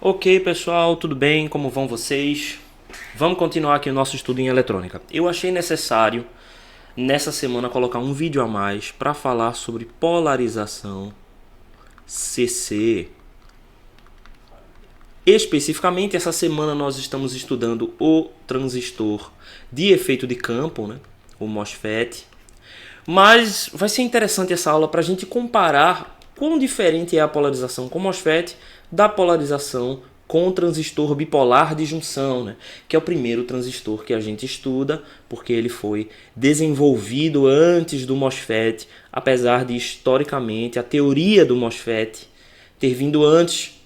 Ok, pessoal, tudo bem? Como vão vocês? Vamos continuar aqui o nosso estudo em eletrônica. Eu achei necessário nessa semana colocar um vídeo a mais para falar sobre polarização CC. Especificamente, essa semana nós estamos estudando o transistor de efeito de campo, né? O MOSFET. Mas vai ser interessante essa aula para a gente comparar quão diferente é a polarização com MOSFET da polarização com o transistor bipolar de junção, né? Que é o primeiro transistor que a gente estuda, porque ele foi desenvolvido antes do MOSFET, apesar de historicamente a teoria do MOSFET ter vindo antes.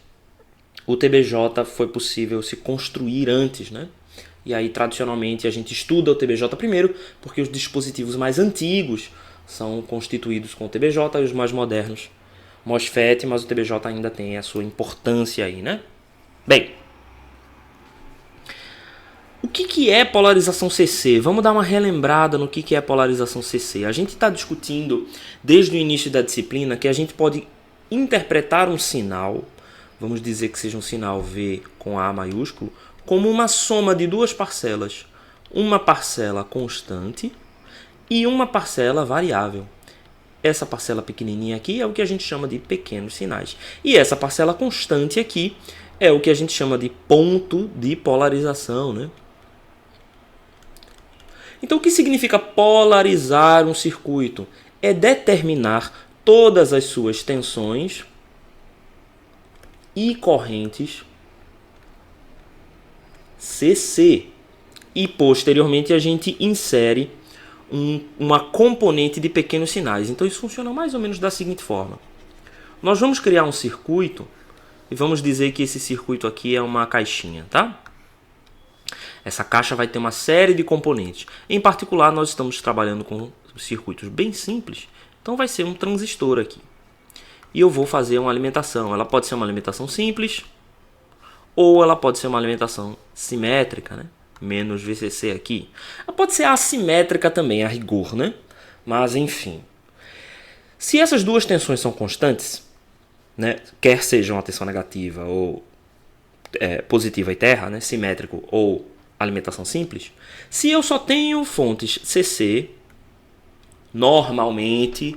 O TBJ foi possível se construir antes, né? E aí, tradicionalmente, a gente estuda o TBJ primeiro, porque os dispositivos mais antigos são constituídos com o TBJ e os mais modernos MOSFET, mas o TBJ ainda tem a sua importância aí, né? Bem, o que é polarização CC? Vamos dar uma relembrada no que é polarização CC. A gente está discutindo desde o início da disciplina que a gente pode interpretar um sinal, vamos dizer que seja um sinal V com A maiúsculo, como uma soma de duas parcelas. Uma parcela constante e uma parcela variável. Essa parcela pequenininha aqui é o que a gente chama de pequenos sinais. E essa parcela constante aqui é o que a gente chama de ponto de polarização, né? Então, o que significa polarizar um circuito? É determinar todas as suas tensões e correntes CC. E posteriormente a gente insere uma componente de pequenos sinais. Então isso funciona mais ou menos da seguinte forma. Nós vamos criar um circuito e vamos dizer que esse circuito aqui é uma caixinha, tá? Essa caixa vai ter uma série de componentes. Em particular, nós estamos trabalhando com circuitos bem simples, então vai ser um transistor aqui. E eu vou fazer uma alimentação. Ela pode ser uma alimentação simples ou ela pode ser uma alimentação simétrica, né? Menos VCC aqui. Ela pode ser assimétrica também, a rigor, né? Mas enfim. Se essas duas tensões são constantes, né? Quer seja uma tensão negativa ou positiva e terra, né? Simétrico ou alimentação simples. Se eu só tenho fontes CC, normalmente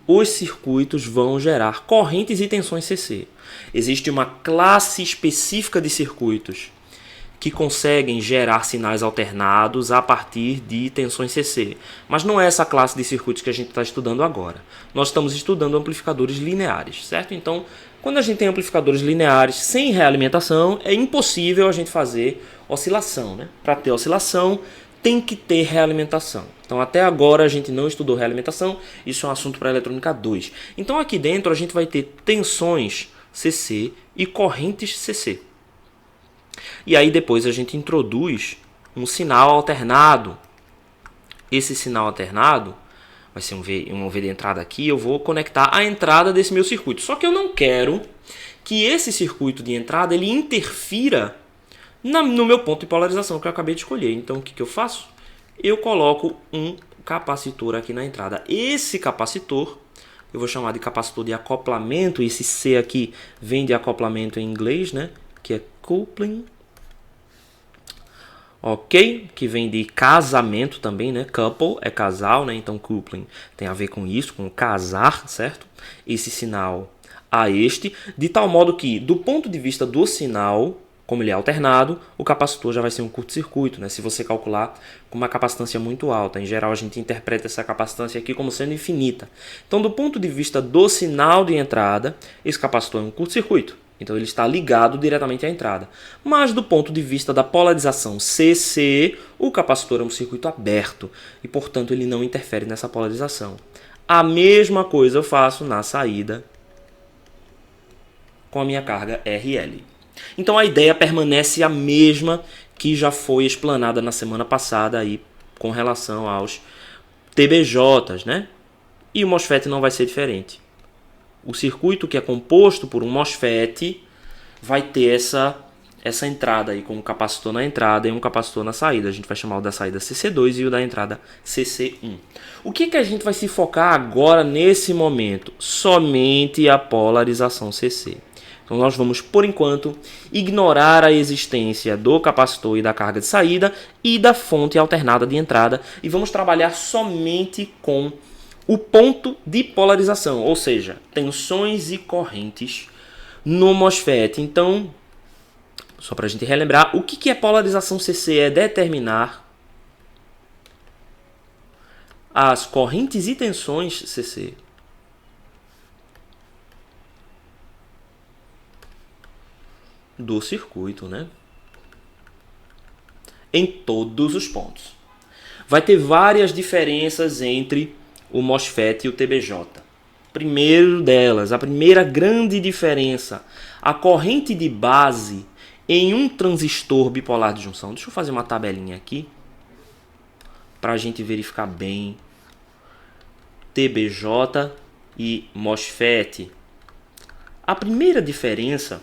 os circuitos vão gerar correntes e tensões CC. Existe uma classe específica de circuitos que conseguem gerar sinais alternados a partir de tensões CC. Mas não é essa classe de circuitos que a gente está estudando agora. Nós estamos estudando amplificadores lineares, certo? Então, quando a gente tem amplificadores lineares sem realimentação, é impossível a gente fazer oscilação, né? Para ter oscilação, tem que ter realimentação. Então, até agora a gente não estudou realimentação, isso é um assunto para a eletrônica 2. Então, aqui dentro a gente vai ter tensões CC e correntes CC. E aí depois a gente introduz um sinal alternado. Esse sinal alternado vai ser um V de entrada aqui. Eu vou conectar a entrada desse meu circuito. Só que eu não quero que esse circuito de entrada ele interfira no meu ponto de polarização que eu acabei de escolher. Então o que eu faço? Eu coloco um capacitor aqui na entrada. Esse capacitor eu vou chamar de capacitor de acoplamento. Esse C aqui vem de acoplamento em inglês, né? Que é coupling, ok? Que vem de casamento também, né? Couple é casal, né? Então coupling tem a ver com isso, com casar, certo? Esse sinal a este, de tal modo que, do ponto de vista do sinal, como ele é alternado, o capacitor já vai ser um curto-circuito, né? Se você calcular com uma capacitância muito alta. Em geral, a gente interpreta essa capacitância aqui como sendo infinita. Então, do ponto de vista do sinal de entrada, esse capacitor é um curto-circuito. Então, ele está ligado diretamente à entrada. Mas, do ponto de vista da polarização CC, o capacitor é um circuito aberto. E, portanto, ele não interfere nessa polarização. A mesma coisa eu faço na saída com a minha carga RL. Então, a ideia permanece a mesma que já foi explanada na semana passada aí, com relação aos TBJs, né? E o MOSFET não vai ser diferente. O circuito que é composto por um MOSFET vai ter essa entrada aí, com um capacitor na entrada e um capacitor na saída. A gente vai chamar o da saída CC2 e o da entrada CC1. O que a gente vai se focar agora nesse momento? Somente a polarização CC. Então nós vamos, por enquanto, ignorar a existência do capacitor e da carga de saída e da fonte alternada de entrada e vamos trabalhar somente com o ponto de polarização, ou seja, tensões e correntes no MOSFET. Então, só para a gente relembrar, o que é polarização CC? É determinar as correntes e tensões CC. Do circuito, né? Em todos os pontos. Vai ter várias diferenças entre o MOSFET e o TBJ. Primeiro delas, a primeira grande diferença, a corrente de base em um transistor bipolar de junção. Deixa eu fazer uma tabelinha aqui para a gente verificar bem. TBJ e MOSFET. A primeira diferença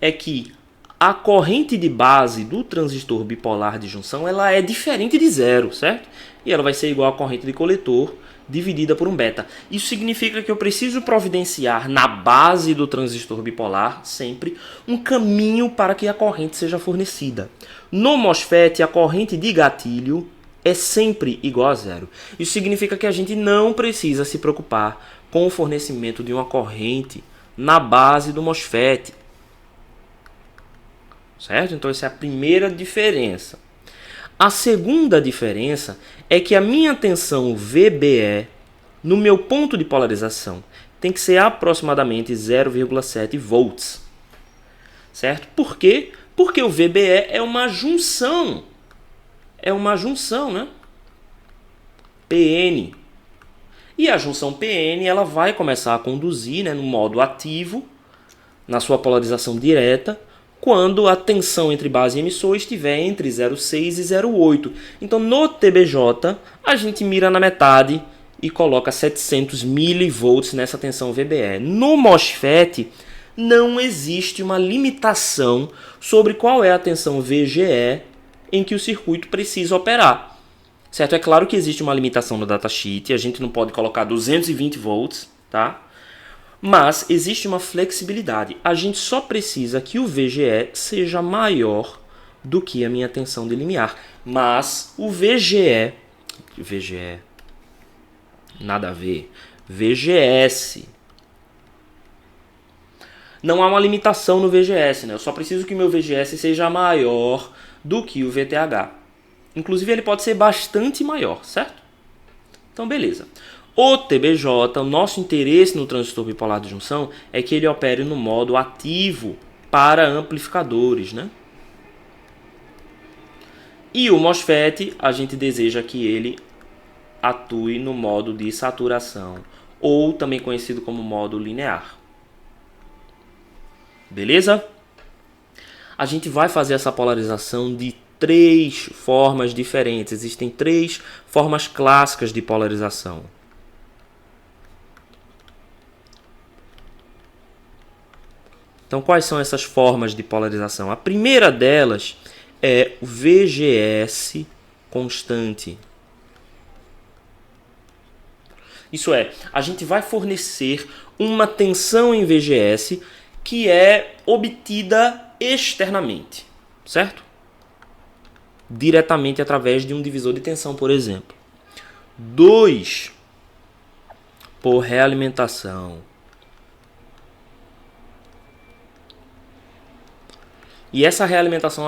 é que a corrente de base do transistor bipolar de junção ela é diferente de zero, certo? E ela vai ser igual à corrente de coletor dividida por um beta. Isso significa que eu preciso providenciar na base do transistor bipolar sempre um caminho para que a corrente seja fornecida. No MOSFET, a corrente de gatilho é sempre igual a zero. Isso significa que a gente não precisa se preocupar com o fornecimento de uma corrente na base do MOSFET. Certo? Então essa é a primeira diferença. A segunda diferença é que a minha tensão VBE no meu ponto de polarização tem que ser aproximadamente 0,7 volts. Certo? Por quê? Porque o VBE é uma junção. É uma junção, né? PN. E a junção PN ela vai começar a conduzir, né, no modo ativo, na sua polarização direta, quando a tensão entre base e emissor estiver entre 0,6 e 0,8. Então, no TBJ, a gente mira na metade e coloca 700 mV nessa tensão VBE. No MOSFET, não existe uma limitação sobre qual é a tensão VGE em que o circuito precisa operar. Certo? É claro que existe uma limitação no datasheet, a gente não pode colocar 220 volts, tá? Mas existe uma flexibilidade. A gente só precisa que o VGE seja maior do que a minha tensão de limiar. Mas o VGE, nada a ver, VGS. Não há uma limitação no VGS, né? Eu só preciso que o meu VGS seja maior do que o VTH. Inclusive ele pode ser bastante maior, certo? Então beleza. O TBJ, o nosso interesse no transistor bipolar de junção é que ele opere no modo ativo para amplificadores, né? E o MOSFET, a gente deseja que ele atue no modo de saturação, ou também conhecido como modo linear. Beleza? A gente vai fazer essa polarização de 3 formas diferentes. Existem 3 formas clássicas de polarização. Então, quais são essas formas de polarização? A primeira delas é o VGS constante. Isso é, a gente vai fornecer uma tensão em VGS que é obtida externamente, certo? Diretamente através de um divisor de tensão, por exemplo. 2, por realimentação. E essa realimentação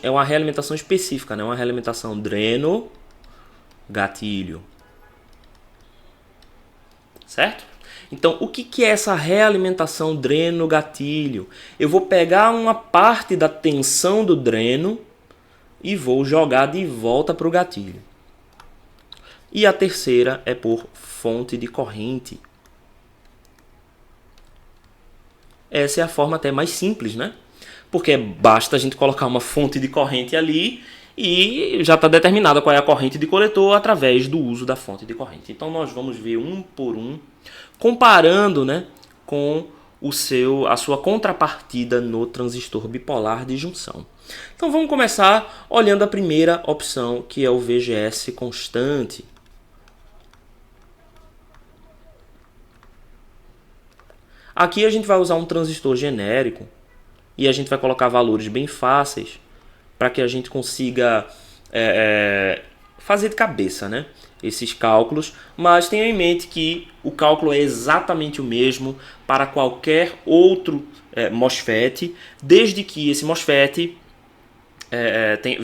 é uma realimentação específica, né? Uma realimentação dreno-gatilho. Certo? Então, o que é essa realimentação dreno-gatilho? Eu vou pegar uma parte da tensão do dreno e vou jogar de volta para o gatilho. E a terceira é por fonte de corrente. Essa é a forma até mais simples, né? Porque basta a gente colocar uma fonte de corrente ali e já está determinada qual é a corrente de coletor através do uso da fonte de corrente. Então nós vamos ver um por um, comparando, né, com a sua contrapartida no transistor bipolar de junção. Então vamos começar olhando a primeira opção, que é o VGS constante. Aqui a gente vai usar um transistor genérico e a gente vai colocar valores bem fáceis para que a gente consiga fazer de cabeça, né, esses cálculos, mas tenha em mente que o cálculo é exatamente o mesmo para qualquer outro MOSFET, desde que esse MOSFET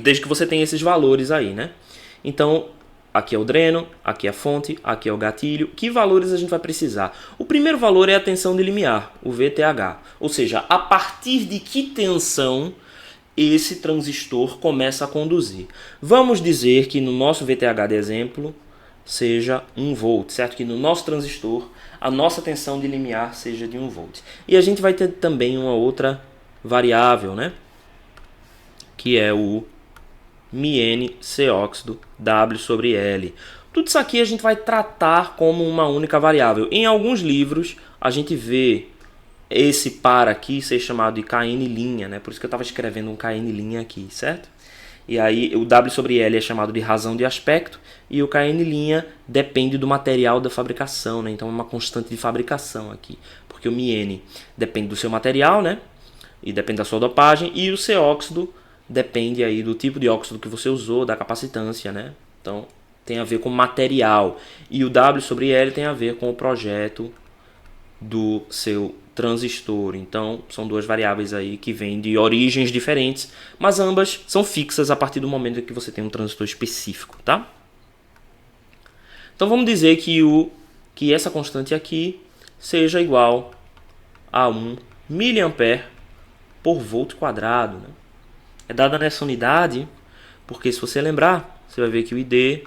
desde que você tenha esses valores aí, né? Então, aqui é o dreno, aqui é a fonte, aqui é o gatilho. Que valores a gente vai precisar? O primeiro valor é a tensão de limiar, o VTH. Ou seja, a partir de que tensão esse transistor começa a conduzir. Vamos dizer que no nosso VTH de exemplo seja 1 volt, certo? Que no nosso transistor a nossa tensão de limiar seja de 1 volt. E a gente vai ter também uma outra variável, né? Que é o μN C óxido W sobre L. Tudo isso aqui a gente vai tratar como uma única variável. Em alguns livros a gente vê esse par aqui ser chamado de Kn', né? Por isso que eu estava escrevendo um Kn' aqui, certo? E aí o W sobre L é chamado de razão de aspecto e o Kn' depende do material da fabricação, né? Então é uma constante de fabricação aqui, porque o μN depende do seu material, né? E depende da sua dopagem, e o C óxido depende aí do tipo de óxido que você usou, da capacitância, né? Então tem a ver com material. E o W sobre L tem a ver com o projeto do seu transistor. Então são duas variáveis aí que vêm de origens diferentes, mas ambas são fixas a partir do momento em que você tem um transistor específico, tá? Então vamos dizer que essa constante aqui seja igual a 1 mA por volt quadrado, né? É dada nessa unidade porque, se você lembrar, você vai ver que o ID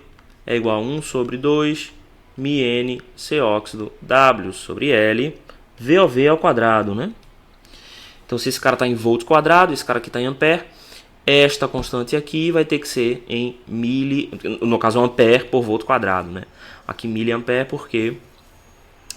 é igual a 1 sobre 2 μN C óxido W sobre L VOV ao quadrado, né? Então, se esse cara está em volt quadrado, esse cara aqui está em ampere, esta constante aqui vai ter que ser em no caso ampere por volt quadrado, né? Aqui miliampere porque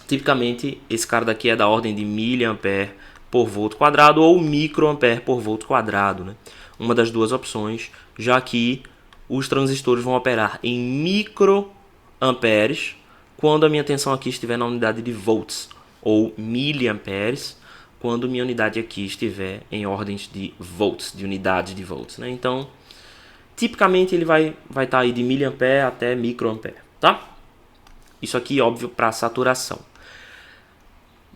tipicamente esse cara daqui é da ordem de miliampere por volt quadrado ou microampere por volt quadrado, né? Uma das duas opções, já que os transistores vão operar em microamperes quando a minha tensão aqui estiver na unidade de volts, ou miliamperes quando minha unidade aqui estiver em ordens de volts, de unidades de volts, né? Então, tipicamente ele vai estar aí de miliampere até microampere, tá? Isso aqui, óbvio, para saturação.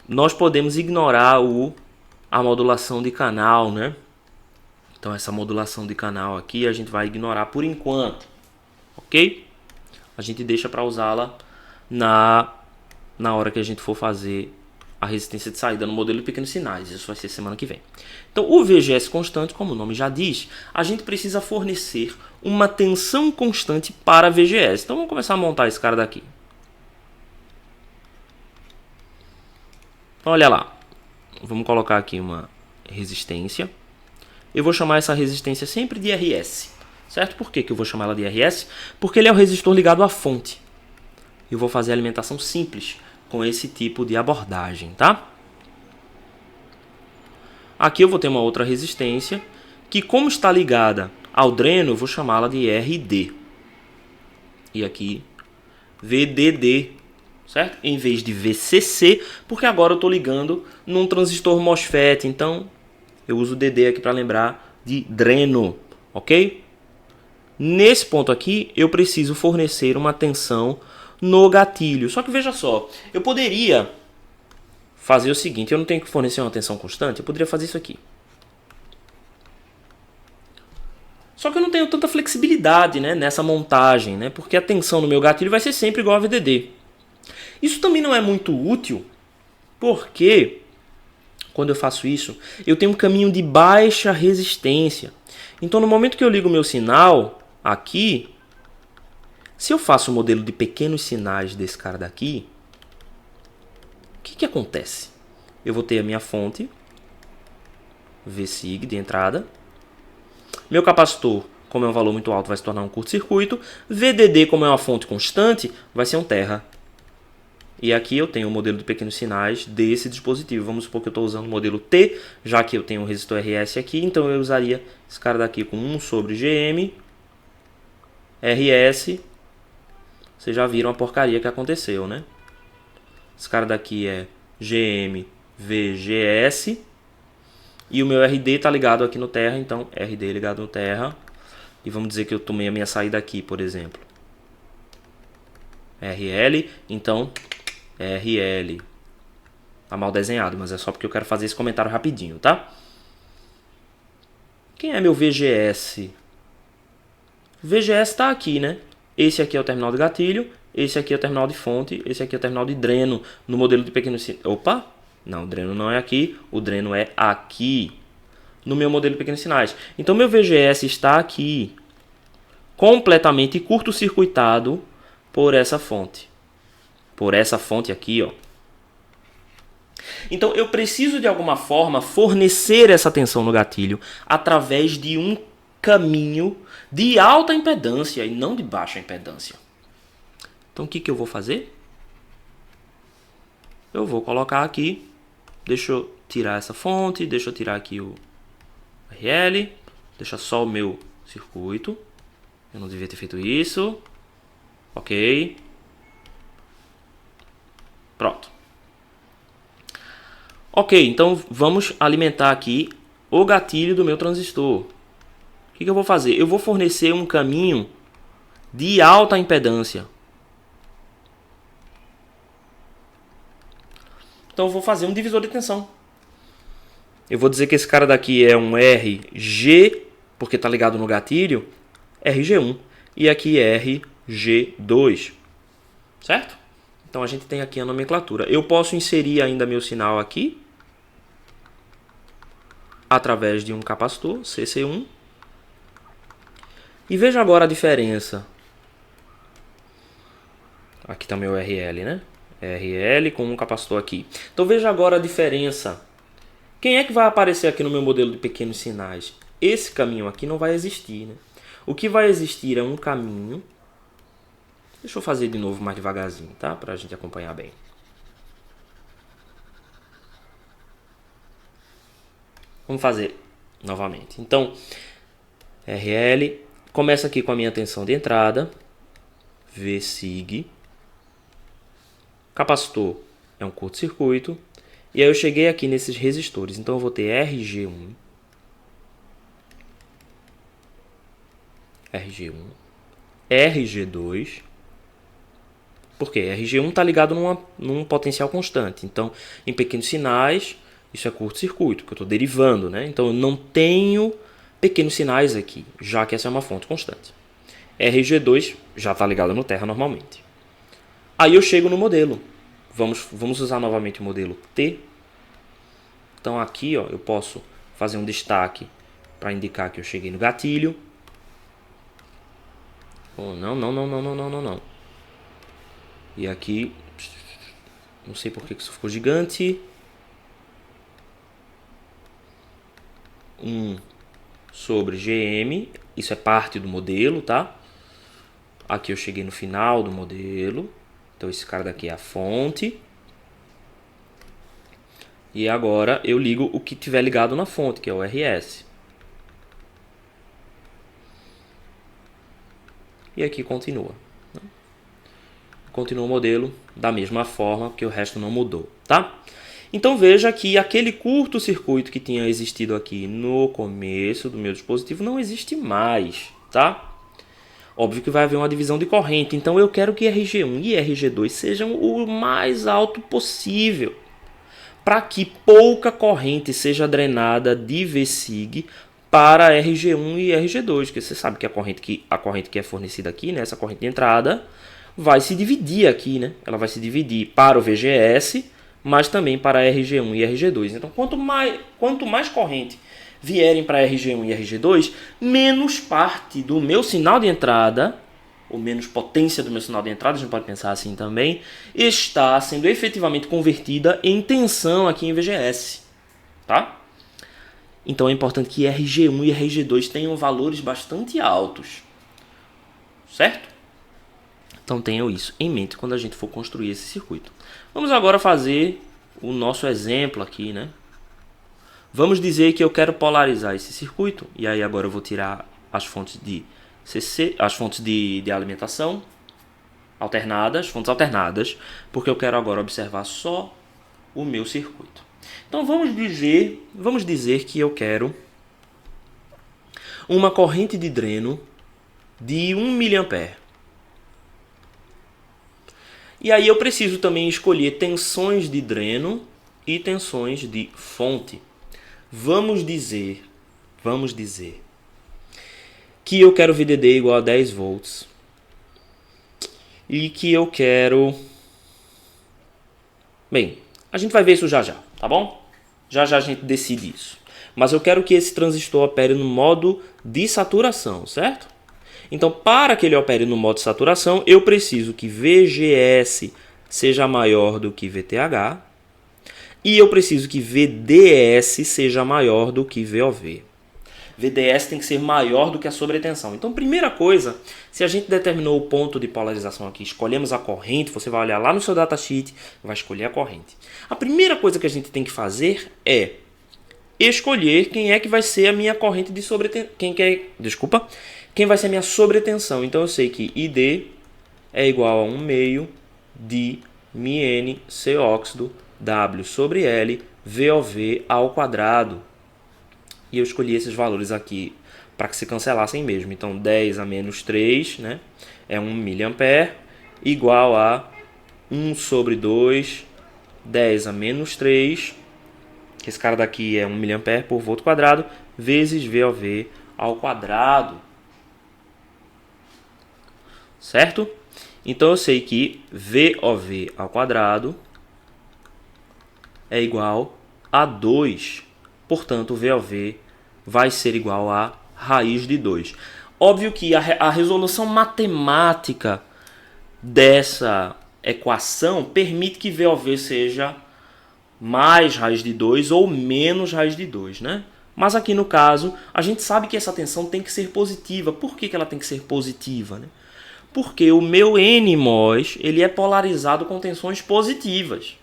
Nós podemos ignorar a modulação de canal, né? Então essa modulação de canal aqui a gente vai ignorar por enquanto, ok? A gente deixa para usá-la na hora que a gente for fazer a resistência de saída no modelo de pequenos sinais. Isso vai ser semana que vem. Então o VGS constante, como o nome já diz, a gente precisa fornecer uma tensão constante para VGS. Então vamos começar a montar esse cara daqui. Olha lá, vamos colocar aqui uma resistência. Eu vou chamar essa resistência sempre de RS, certo? Por que eu vou chamar ela de RS? Porque ele é o resistor ligado à fonte. Eu vou fazer a alimentação simples com esse tipo de abordagem, tá? Aqui eu vou ter uma outra resistência que, como está ligada ao dreno, eu vou chamá-la de RD. E aqui VDD, certo? Em vez de VCC, porque agora eu estou ligando num transistor MOSFET, então eu uso o DD aqui para lembrar de dreno, ok? Nesse ponto aqui, eu preciso fornecer uma tensão no gatilho. Só que veja só, eu poderia fazer o seguinte, eu não tenho que fornecer uma tensão constante, eu poderia fazer isso aqui. Só que eu não tenho tanta flexibilidade, né, nessa montagem, né, porque a tensão no meu gatilho vai ser sempre igual a VDD. Isso também não é muito útil, porque quando eu faço isso, eu tenho um caminho de baixa resistência. Então, no momento que eu ligo o meu sinal aqui, se eu faço o modelo de pequenos sinais desse cara daqui, o que acontece? Eu vou ter a minha fonte, Vsig de entrada. Meu capacitor, como é um valor muito alto, vai se tornar um curto-circuito. VDD, como é uma fonte constante, vai ser um terra. E aqui eu tenho o modelo de pequenos sinais desse dispositivo. Vamos supor que eu estou usando o modelo T, já que eu tenho o resistor RS aqui. Então eu usaria esse cara daqui com 1 sobre GM, RS. Vocês já viram a porcaria que aconteceu, né? Esse cara daqui é GM VGS. E o meu RD está ligado aqui no terra, então RD ligado no terra. E vamos dizer que eu tomei a minha saída aqui, por exemplo. RL, então RL. Tá mal desenhado, mas é só porque eu quero fazer esse comentário rapidinho, tá? Quem é meu VGS? O VGS está aqui, né? Esse aqui é o terminal de gatilho, esse aqui é o terminal de fonte, esse aqui é o terminal de dreno no modelo de pequenos sinais. Opa! Não, o dreno não é aqui, o dreno é aqui no meu modelo de pequenos sinais. Então meu VGS está aqui, completamente curto-circuitado por essa fonte. Por essa fonte aqui, ó. Então eu preciso de alguma forma fornecer essa tensão no gatilho através de um caminho de alta impedância e não de baixa impedância. Então o que eu vou fazer? Eu vou colocar aqui, deixa eu tirar essa fonte, deixa eu tirar aqui o RL, deixa só o meu circuito. Eu não devia ter feito isso. Ok. Pronto. Ok, então vamos alimentar aqui o gatilho do meu transistor. O que eu vou fazer? Eu vou fornecer um caminho de alta impedância. Então eu vou fazer um divisor de tensão. Eu vou dizer que esse cara daqui é um RG, porque está ligado no gatilho, RG1. E aqui é RG2. Certo? Então a gente tem aqui a nomenclatura. Eu posso inserir ainda meu sinal aqui, através de um capacitor, CC1. E veja agora a diferença. Aqui está meu RL, né? RL com um capacitor aqui. Então veja agora a diferença. Quem é que vai aparecer aqui no meu modelo de pequenos sinais? Esse caminho aqui não vai existir, né? O que vai existir é um caminho. Deixa eu fazer de novo mais devagarzinho, tá? Para a gente acompanhar bem. Vamos fazer novamente. Então, RL começa aqui com a minha tensão de entrada, Vsig. Capacitor é um curto-circuito. E aí eu cheguei aqui nesses resistores. Então eu vou ter RG1, RG1, RG2. Por quê? RG1 está ligado num potencial constante. Então, em pequenos sinais, isso é curto-circuito, que eu estou derivando, né? Então eu não tenho pequenos sinais aqui, já que essa é uma fonte constante. RG2 já está ligado no terra normalmente. Aí eu chego no modelo. Vamos usar novamente o modelo T. Então aqui, ó, eu posso fazer um destaque para indicar que eu cheguei no gatilho. Oh, não. E aqui, não sei por que isso ficou gigante. 1 sobre GM, isso é parte do modelo, tá? Aqui eu cheguei no final do modelo. Então esse cara daqui é a fonte. E agora eu ligo o que tiver ligado na fonte, que é o RS. E aqui continua. Continua o modelo da mesma forma, porque o resto não mudou, tá? Então veja que aquele curto-circuito que tinha existido aqui no começo do meu dispositivo não existe mais, tá? Óbvio que vai haver uma divisão de corrente, então eu quero que RG1 e RG2 sejam o mais alto possível, para que pouca corrente seja drenada de Vsig para RG1 e RG2, porque você sabe que a corrente que é fornecida aqui, né, essa corrente de entrada, vai se dividir aqui, né? Ela vai se dividir para o VGS, mas também para RG1 e RG2. Então, quanto mais corrente vierem para RG1 e RG2, menos parte do meu sinal de entrada, ou menos potência do meu sinal de entrada, a gente pode pensar assim também, está sendo efetivamente convertida em tensão aqui em VGS, tá? Então é importante que RG1 e RG2 tenham valores bastante altos, certo? Então tenham isso em mente quando a gente for construir esse circuito. Vamos agora fazer o nosso exemplo aqui, né? Vamos dizer que eu quero polarizar esse circuito, e aí agora eu vou tirar as fontes de CC, as fontes de alimentação alternadas, fontes alternadas, porque eu quero agora observar só o meu circuito. Então vamos dizer que eu quero uma corrente de dreno de 1 mA. E aí eu preciso também escolher tensões de dreno e tensões de fonte. Vamos dizer que eu quero VDD igual a 10 volts e que eu quero... Bem, a gente vai ver isso já já, tá bom? Já já a gente decide isso. Mas eu quero que esse transistor opere no modo de saturação, certo? Então, para que ele opere no modo de saturação, eu preciso que VGS seja maior do que VTH e eu preciso que VDS seja maior do que VOV. VDS tem que ser maior do que a sobretensão. Então, primeira coisa, se a gente determinou o ponto de polarização aqui, escolhemos a corrente, você vai olhar lá no seu datasheet, vai escolher a corrente. A primeira coisa que a gente tem que fazer é escolher quem é que vai ser a minha corrente de sobretensão. Quem vai ser a minha sobretensão. Então, eu sei que ID é igual a 1 meio de μN C óxido W sobre L VOV ao quadrado. E eu escolhi esses valores aqui para que se cancelassem mesmo. Então, 10 a menos 3, né, é 1 mA, igual a 1 sobre 2, 10 a menos 3, que esse cara daqui é 1 mA por volt quadrado, vezes VOV ao quadrado. Certo? Então, eu sei que VOV ao quadrado é igual a 2. Portanto, o VOV vai ser igual a raiz de 2. Óbvio que a resolução matemática dessa equação permite que VOV seja mais raiz de 2 ou menos raiz de 2, né? Mas aqui no caso, a gente sabe que essa tensão tem que ser positiva. Por que ela tem que ser positiva, né? Porque o meu NMOS ele é polarizado com tensões positivas.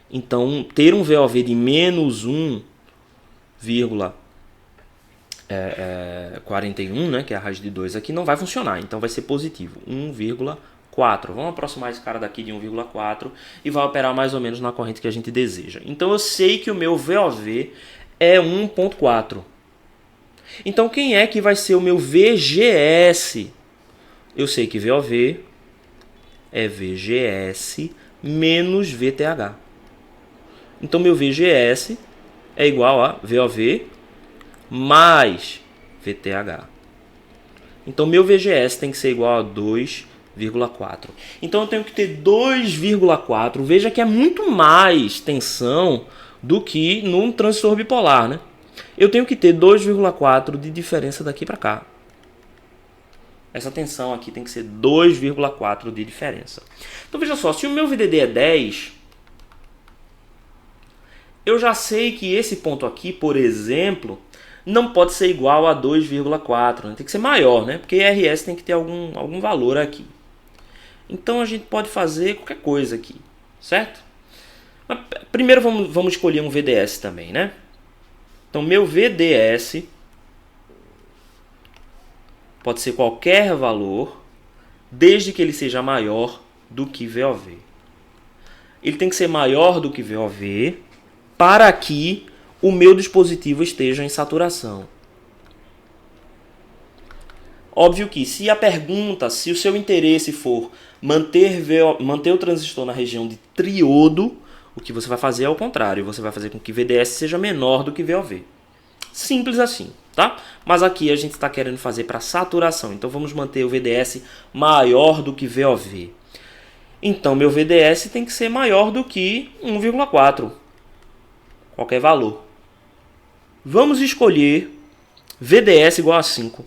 Então, ter um VOV de menos 1,41, né, que é a raiz de 2 aqui, não vai funcionar. Então, vai ser positivo, 1,4. Vamos aproximar esse cara daqui de 1,4 e vai operar mais ou menos na corrente que a gente deseja. Então, eu sei que o meu VOV é 1,4. Então, quem é que vai ser o meu VGS? Eu sei que VOV é VGS menos VTH. Então, meu VGS é igual a VOV mais VTH. Então, meu VGS tem que ser igual a 2,4. Então, eu tenho que ter 2,4. Veja que é muito mais tensão do que num transistor bipolar, né? Eu tenho que ter 2,4 de diferença daqui para cá. Essa tensão aqui tem que ser 2,4 de diferença. Então, veja só, se o meu VDD é 10, eu já sei que esse ponto aqui, por exemplo, não pode ser igual a 2,4. Né? Tem que ser maior, né? Porque RS tem que ter algum valor aqui. Então, a gente pode fazer qualquer coisa aqui, certo? Mas, primeiro, vamos escolher um VDS também, né? Então, meu VDS pode ser qualquer valor, desde que ele seja maior do que VOV. Ele tem que ser maior do que VOV para que o meu dispositivo esteja em saturação. Óbvio que se o seu interesse for manter o transistor na região de triodo, o que você vai fazer é o contrário. Você vai fazer com que VDS seja menor do que VOV. Simples assim, tá? Mas aqui a gente está querendo fazer para saturação. Então vamos manter o VDS maior do que VOV. Então meu VDS tem que ser maior do que 1,4. Qualquer valor. Vamos escolher VDS igual a 5.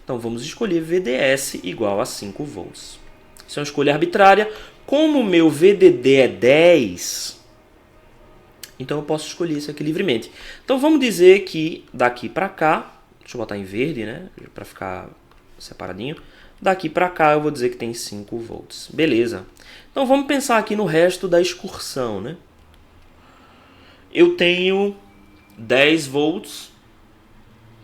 Então vamos escolher VDS igual a 5 volts. Isso é uma escolha arbitrária. Como o meu VDD é 10... então eu posso escolher isso aqui livremente. Então vamos dizer que daqui para cá, deixa eu botar em verde, né, para ficar separadinho. Daqui para cá eu vou dizer que tem 5 volts. Beleza. Então vamos pensar aqui no resto da excursão, né? Eu tenho 10 volts,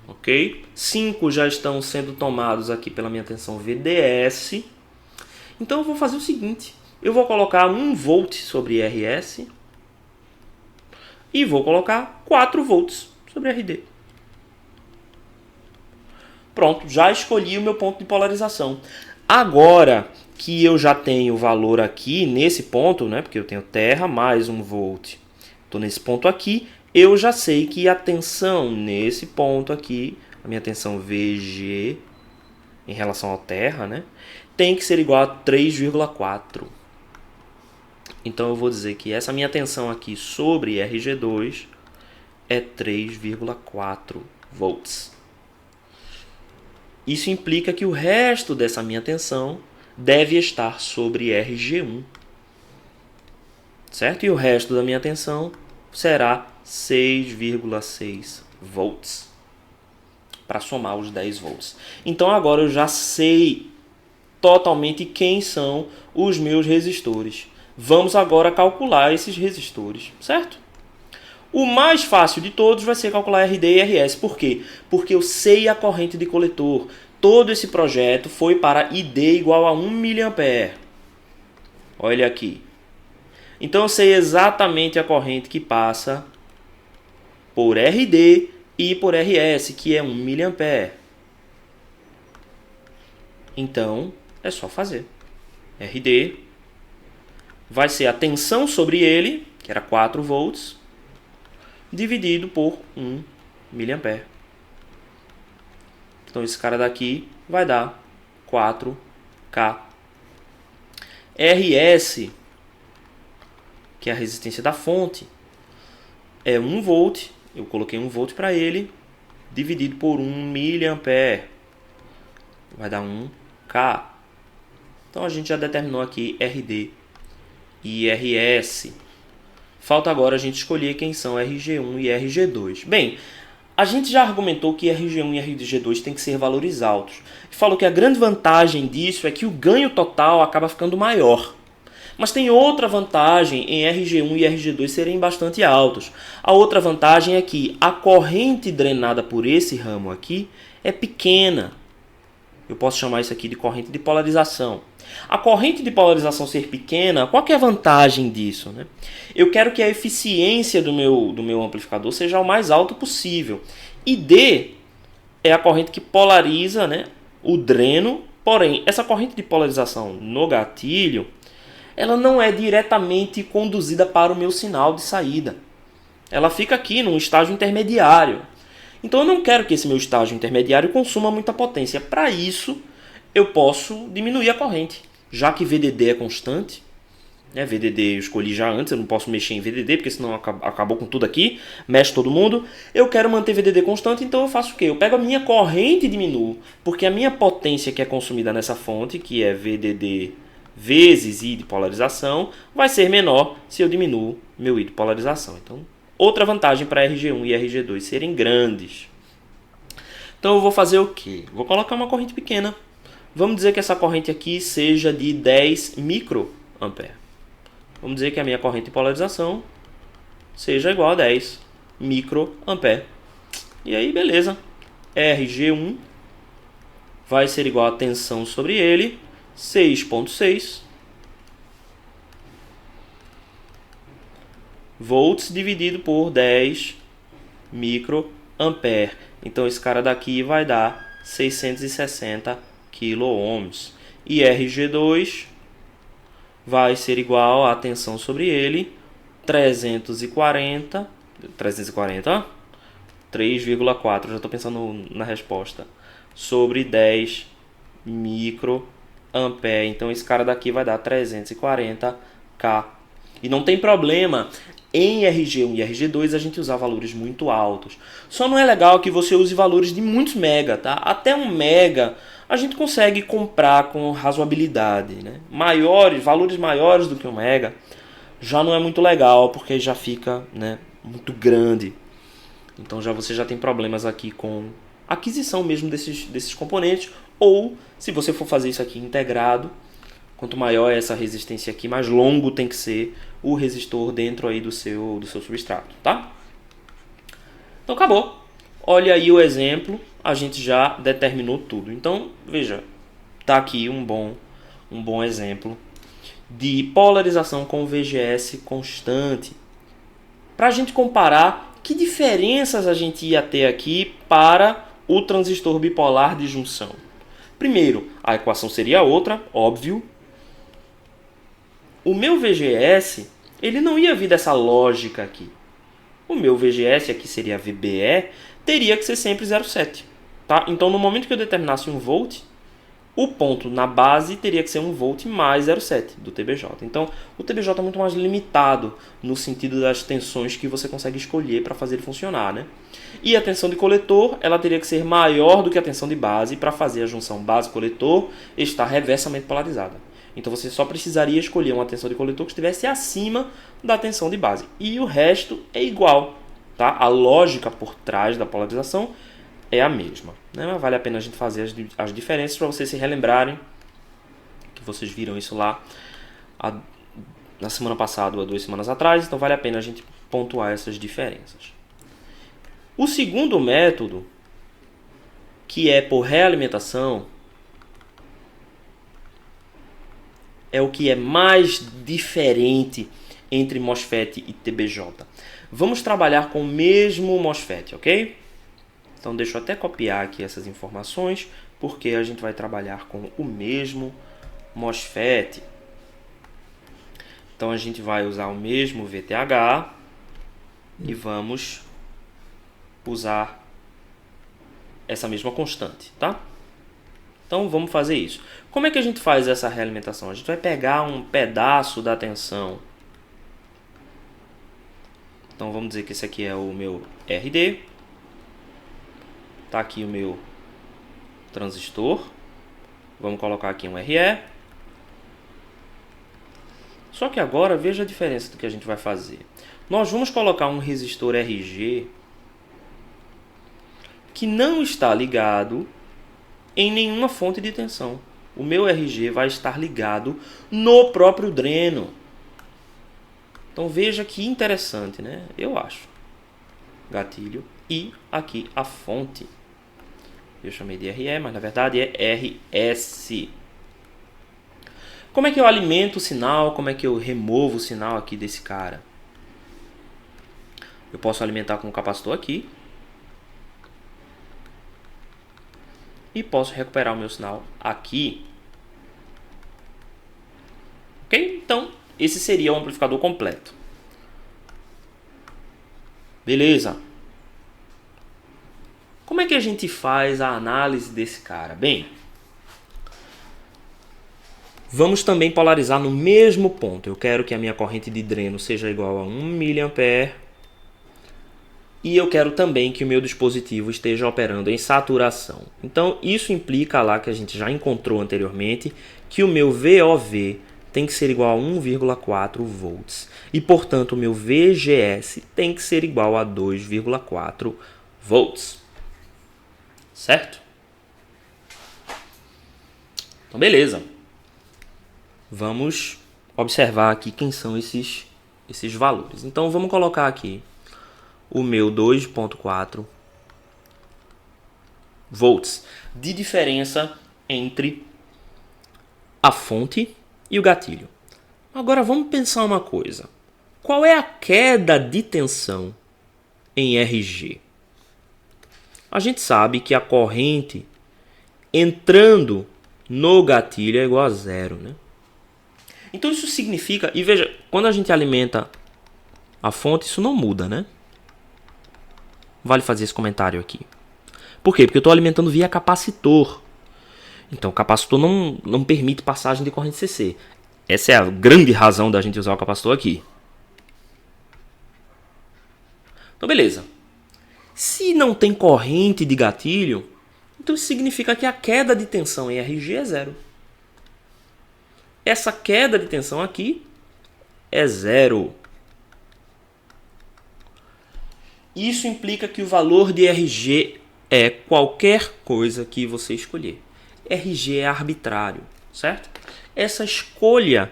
ok? 5 já estão sendo tomados aqui pela minha tensão VDS. Então eu vou fazer o seguinte, eu vou colocar 1 volt sobre RS e vou colocar 4 volts sobre RD. Pronto, já escolhi o meu ponto de polarização. Agora que eu já tenho o valor aqui nesse ponto, né, porque eu tenho terra mais 1 volt, estou nesse ponto aqui, eu já sei que a tensão nesse ponto aqui, a minha tensão VG em relação ao terra, né, tem que ser igual a 3,4. Então eu vou dizer que essa minha tensão aqui sobre RG2 é 3,4 volts. Isso implica que o resto dessa minha tensão deve estar sobre RG1. Certo? E o resto da minha tensão será 6,6 volts. Para somar os 10 volts. Então agora eu já sei totalmente quem são os meus resistores. Vamos agora calcular esses resistores, certo? O mais fácil de todos vai ser calcular RD e RS. Por quê? Porque eu sei a corrente de coletor. Todo esse projeto foi para ID igual a 1 mA. Olha aqui. Então eu sei exatamente a corrente que passa por RD e por RS, que é 1 mA. Então é só fazer. RD vai ser a tensão sobre ele, que era 4 volts, dividido por 1 mA. Então esse cara daqui vai dar 4K. RS, que é a resistência da fonte, é 1 volt. Eu coloquei 1 volt para ele, dividido por 1 mA. Vai dar 1K. Então a gente já determinou aqui RD e RS. Falta agora a gente escolher quem são RG1 e RG2. Bem, a gente já argumentou que RG1 e RG2 tem que ser valores altos. Falou que a grande vantagem disso é que o ganho total acaba ficando maior. Mas tem outra vantagem em RG1 e RG2 serem bastante altos. A outra vantagem é que a corrente drenada por esse ramo aqui é pequena. Eu posso chamar isso aqui de corrente de polarização. A corrente de polarização ser pequena, qual que é a vantagem disso, né? Eu quero que a eficiência do meu amplificador seja o mais alto possível. E D é a corrente que polariza, né, o dreno. Porém, essa corrente de polarização no gatilho, ela não é diretamente conduzida para o meu sinal de saída. Ela fica aqui num estágio intermediário. Então eu não quero que esse meu estágio intermediário consuma muita potência. Para isso, eu posso diminuir a corrente. Já que VDD é constante, né? VDD eu escolhi já antes, eu não posso mexer em VDD, porque senão acabou com tudo aqui, mexe todo mundo. Eu quero manter VDD constante, então eu faço o quê? Eu pego a minha corrente e diminuo, porque a minha potência que é consumida nessa fonte, que é VDD vezes I de polarização, vai ser menor se eu diminuo meu I de polarização. Então, outra vantagem para RG1 e RG2 serem grandes. Então eu vou fazer o quê? Vou colocar uma corrente pequena. Vamos dizer que essa corrente aqui seja de 10 microampere. Vamos dizer que a minha corrente de polarização seja igual a 10 microampere. E aí, beleza. RG1 vai ser igual a tensão sobre ele, 6,6 volts dividido por 10 microampere. Então esse cara daqui vai dar 660 quiloohms. E RG2 vai ser igual a tensão sobre ele, 340, 3,4, já estou pensando na resposta, sobre 10 microampere. Então esse cara daqui vai dar 340K. E não tem problema em RG1 e RG2 a gente usar valores muito altos. Só não é legal que você use valores de muitos mega, tá? Até 1 mega a gente consegue comprar com razoabilidade, né? Valores maiores do que 1 mega já não é muito legal, porque já fica, né, muito grande. Então você já tem problemas aqui com aquisição mesmo desses componentes. Ou, se você for fazer isso aqui integrado, quanto maior é essa resistência aqui, mais longo tem que ser o resistor dentro aí do seu substrato, tá? Então acabou. Olha aí o exemplo, a gente já determinou tudo. Então, veja, tá aqui um bom exemplo de polarização com VGS constante, para a gente comparar que diferenças a gente ia ter aqui para o transistor bipolar de junção. Primeiro, a equação seria outra, óbvio. O meu VGS, ele não ia vir dessa lógica aqui. O meu VGS, aqui seria VBE, teria que ser sempre 0,7. Tá? Então, no momento que eu determinasse 1 volt, o ponto na base teria que ser 1 volt mais 0,7 do TBJ. Então, o TBJ é muito mais limitado no sentido das tensões que você consegue escolher para fazer ele funcionar, né? E a tensão de coletor, ela teria que ser maior do que a tensão de base para fazer a junção base-coletor estar reversamente polarizada. Então, você só precisaria escolher uma tensão de coletor que estivesse acima da tensão de base. E o resto é igual, tá? A lógica por trás da polarização é a mesma, né? Mas vale a pena a gente fazer as diferenças para vocês se relembrarem que vocês viram isso lá na semana passada ou 2 semanas atrás, então vale a pena a gente pontuar essas diferenças. O segundo método, que é por realimentação, é o que é mais diferente entre MOSFET e TBJ. Vamos trabalhar com o mesmo MOSFET, ok? Então, deixa eu até copiar aqui essas informações, porque a gente vai trabalhar com o mesmo MOSFET. Então, a gente vai usar o mesmo VTH e vamos usar essa mesma constante, tá? Então, vamos fazer isso. Como é que a gente faz essa realimentação? A gente vai pegar um pedaço da tensão. Então, vamos dizer que esse aqui é o meu RD. Está aqui o meu transistor. Vamos colocar aqui um RE. Só que agora veja a diferença do que a gente vai fazer. Nós vamos colocar um resistor RG que não está ligado em nenhuma fonte de tensão. O meu RG vai estar ligado no próprio dreno. Então veja que interessante, né? Eu acho. Gatilho e aqui a fonte. Eu chamei de RE, mas na verdade é RS. Como é que eu alimento o sinal? Como é que eu removo o sinal aqui desse cara? Eu posso alimentar com o capacitor aqui. E posso recuperar o meu sinal aqui. Ok? Então, esse seria o amplificador completo. Beleza. Como é que a gente faz a análise desse cara? Bem, vamos também polarizar no mesmo ponto. Eu quero que a minha corrente de dreno seja igual a 1 mA. E eu quero também que o meu dispositivo esteja operando em saturação. Então, isso implica lá que a gente já encontrou anteriormente, que o meu VOV tem que ser igual a 1,4 volts. E, portanto, o meu VGS tem que ser igual a 2,4 volts. Certo? Então, beleza. Vamos observar aqui quem são esses valores. Então, vamos colocar aqui o meu 2,4 volts de diferença entre a fonte e o gatilho. Agora vamos pensar uma coisa. Qual é a queda de tensão em RG? A gente sabe que a corrente entrando no gatilho é igual a 0, né? Então isso significa, e veja, quando a gente alimenta a fonte, isso não muda, né? Vale fazer esse comentário aqui. Por quê? Porque eu estou alimentando via capacitor. Então o capacitor não permite passagem de corrente CC. Essa é a grande razão da gente usar o capacitor aqui. Então beleza. Se não tem corrente de gatilho, então isso significa que a queda de tensão em RG é 0. Essa queda de tensão aqui é 0. Isso implica que o valor de RG é qualquer coisa que você escolher. RG é arbitrário, certo? Essa escolha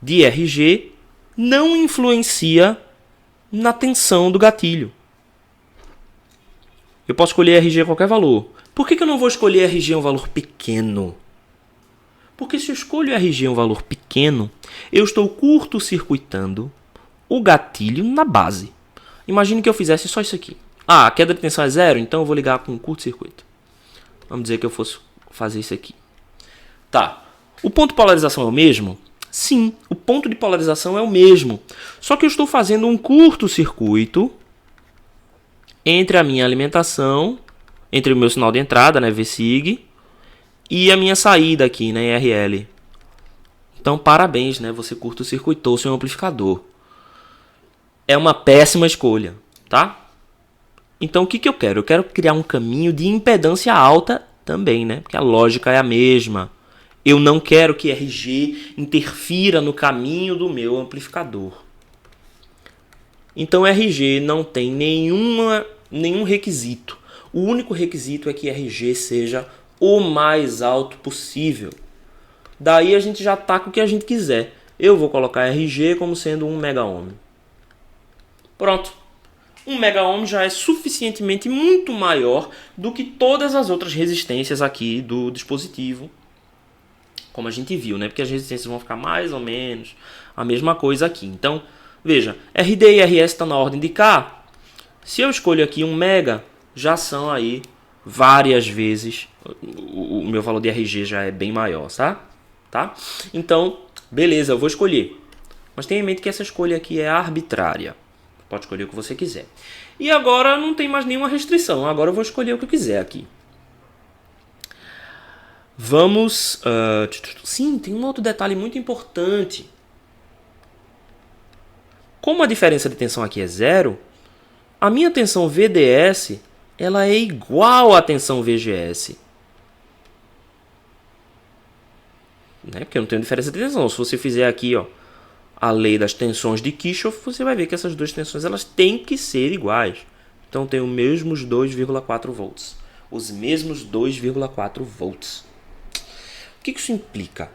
de RG não influencia na tensão do gatilho. Eu posso escolher RG a qualquer valor. Por que eu não vou escolher RG a um valor pequeno? Porque se eu escolho RG um valor pequeno, eu estou curto-circuitando o gatilho na base. Imagine que eu fizesse só isso aqui. A queda de tensão é 0, então eu vou ligar com um curto-circuito. Vamos dizer que eu fosse fazer isso aqui. Tá. O ponto de polarização é o mesmo? Sim, o ponto de polarização é o mesmo. Só que eu estou fazendo um curto-circuito entre a minha alimentação, entre o meu sinal de entrada, né, VSIG, e a minha saída aqui, né, IRL. Então, parabéns, né, você curto-circuitou seu amplificador. É uma péssima escolha, tá? Então, o que eu quero? Eu quero criar um caminho de impedância alta também, né? Porque a lógica é a mesma. Eu não quero que RG interfira no caminho do meu amplificador. Então, RG não tem nenhum requisito. O único requisito é que RG seja o mais alto possível. Daí a gente já tá com o que a gente quiser. Eu vou colocar RG como sendo 1 megaohm. Pronto. 1 megaohm já é suficientemente muito maior do que todas as outras resistências aqui do dispositivo. Como a gente viu, né? Porque as resistências vão ficar mais ou menos a mesma coisa aqui. Então, veja, RD e RS estão na ordem de K. Se eu escolho aqui 1 mega, já são aí várias vezes. O meu valor de RG já é bem maior, tá? Então, beleza, eu vou escolher. Mas tenha em mente que essa escolha aqui é arbitrária. Pode escolher o que você quiser. E agora não tem mais nenhuma restrição. Agora eu vou escolher o que eu quiser aqui. Vamos... sim, tem um outro detalhe muito importante. Como a diferença de tensão aqui é 0, a minha tensão VDS ela é igual à tensão VGS. Né? Porque eu não tenho diferença de tensão. Se você fizer aqui, ó, a lei das tensões de Kirchhoff, você vai ver que essas duas tensões elas têm que ser iguais. Então tem os mesmos 2,4 volts. Os mesmos 2,4 volts. O que isso implica?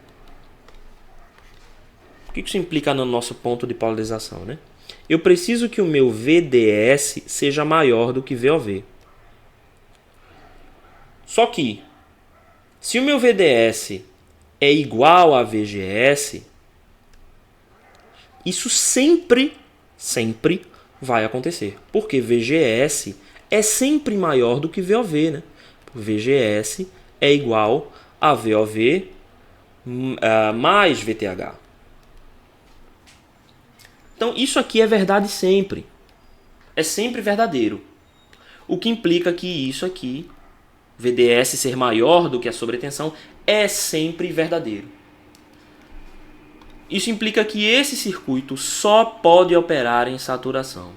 O que isso implica no nosso ponto de polarização, né? Eu preciso que o meu VDS seja maior do que VOV. Só que, se o meu VDS é igual a VGS, isso sempre vai acontecer. Porque VGS é sempre maior do que VOV, né? VGS é igual a VOV mais VTH. Então isso aqui é verdade sempre. É sempre verdadeiro. O que implica que isso aqui, VDS ser maior do que a sobretensão, é sempre verdadeiro. Isso implica que esse circuito só pode operar em saturação.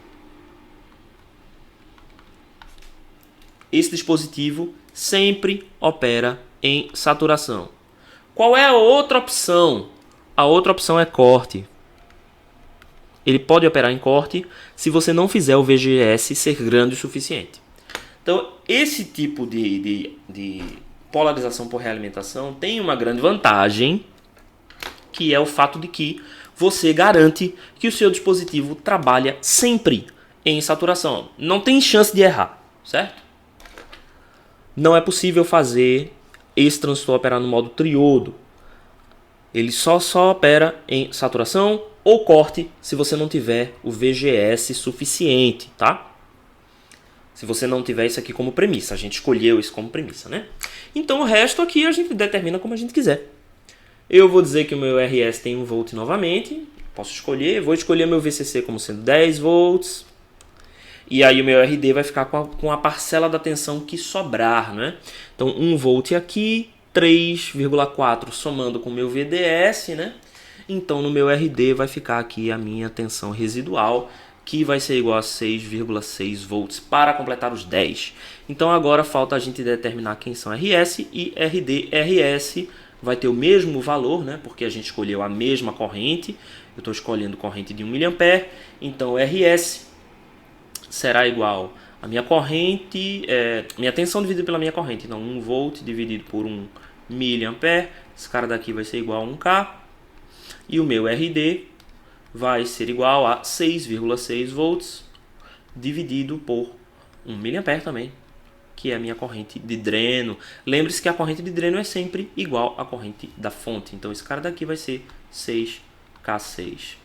Esse dispositivo sempre opera em saturação. Qual é a outra opção? A outra opção é corte. Ele pode operar em corte se você não fizer o VGS ser grande o suficiente. Então, esse tipo de polarização por realimentação tem uma grande vantagem, que é o fato de que você garante que o seu dispositivo trabalha sempre em saturação. Não tem chance de errar, certo? Não é possível fazer esse transistor operar no modo triodo. Ele só opera em saturação ou corte se você não tiver o VGS suficiente, tá? Se você não tiver isso aqui como premissa. A gente escolheu isso como premissa, né? Então o resto aqui a gente determina como a gente quiser. Eu vou dizer que o meu RS tem 1 volt novamente. Posso escolher. Vou escolher meu VCC como sendo 10 volts. E aí o meu RD vai ficar com a parcela da tensão que sobrar, né? Então 1 volt aqui, 3,4 somando com o meu VDS, né? Então no meu RD vai ficar aqui a minha tensão residual, que vai ser igual a 6,6 volts para completar os 10. Então agora falta a gente determinar quem são RS e RD. RS vai ter o mesmo valor, né? Porque a gente escolheu a mesma corrente. Eu estou escolhendo corrente de 1 mA. Então RS será igual a minha corrente, minha tensão dividida pela minha corrente. Então 1 volt dividido por 1 mA. Esse cara daqui vai ser igual a 1K. E o meu RD vai ser igual a 6,6 volts dividido por 1 mA também. que é a minha corrente de dreno. Lembre-se que a corrente de dreno é sempre igual à corrente da fonte. Então esse cara daqui vai ser 6K6.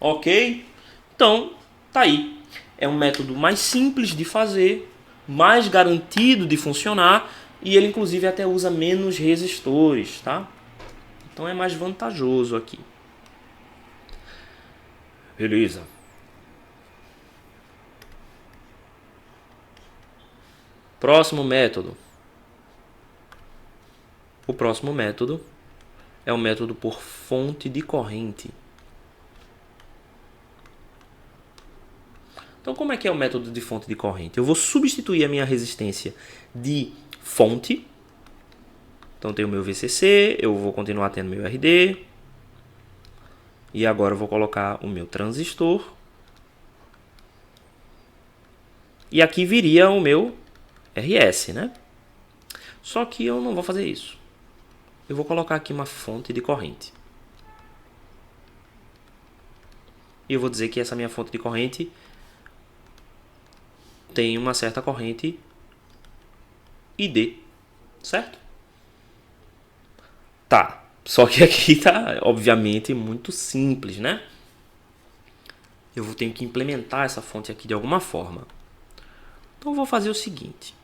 Ok? Então, tá aí. É um método mais simples de fazer, mais garantido de funcionar, e ele inclusive até usa menos resistores, tá? Então é mais vantajoso aqui. Beleza. Próximo método. O próximo método é o método por fonte de corrente. Então, como é que é o método de fonte de corrente? Eu vou substituir a minha resistência de fonte. Então, tenho o meu VCC, eu vou continuar tendo meu RD. E agora eu vou colocar o meu transistor. E aqui viria o meu RS, né? Só que eu não vou fazer isso. Eu vou colocar aqui uma fonte de corrente. E eu vou dizer que essa minha fonte de corrente tem uma certa corrente ID, certo? Tá, só que aqui tá, obviamente, muito simples, né? Eu tenho que implementar essa fonte aqui de alguma forma. Então eu vou fazer o seguinte.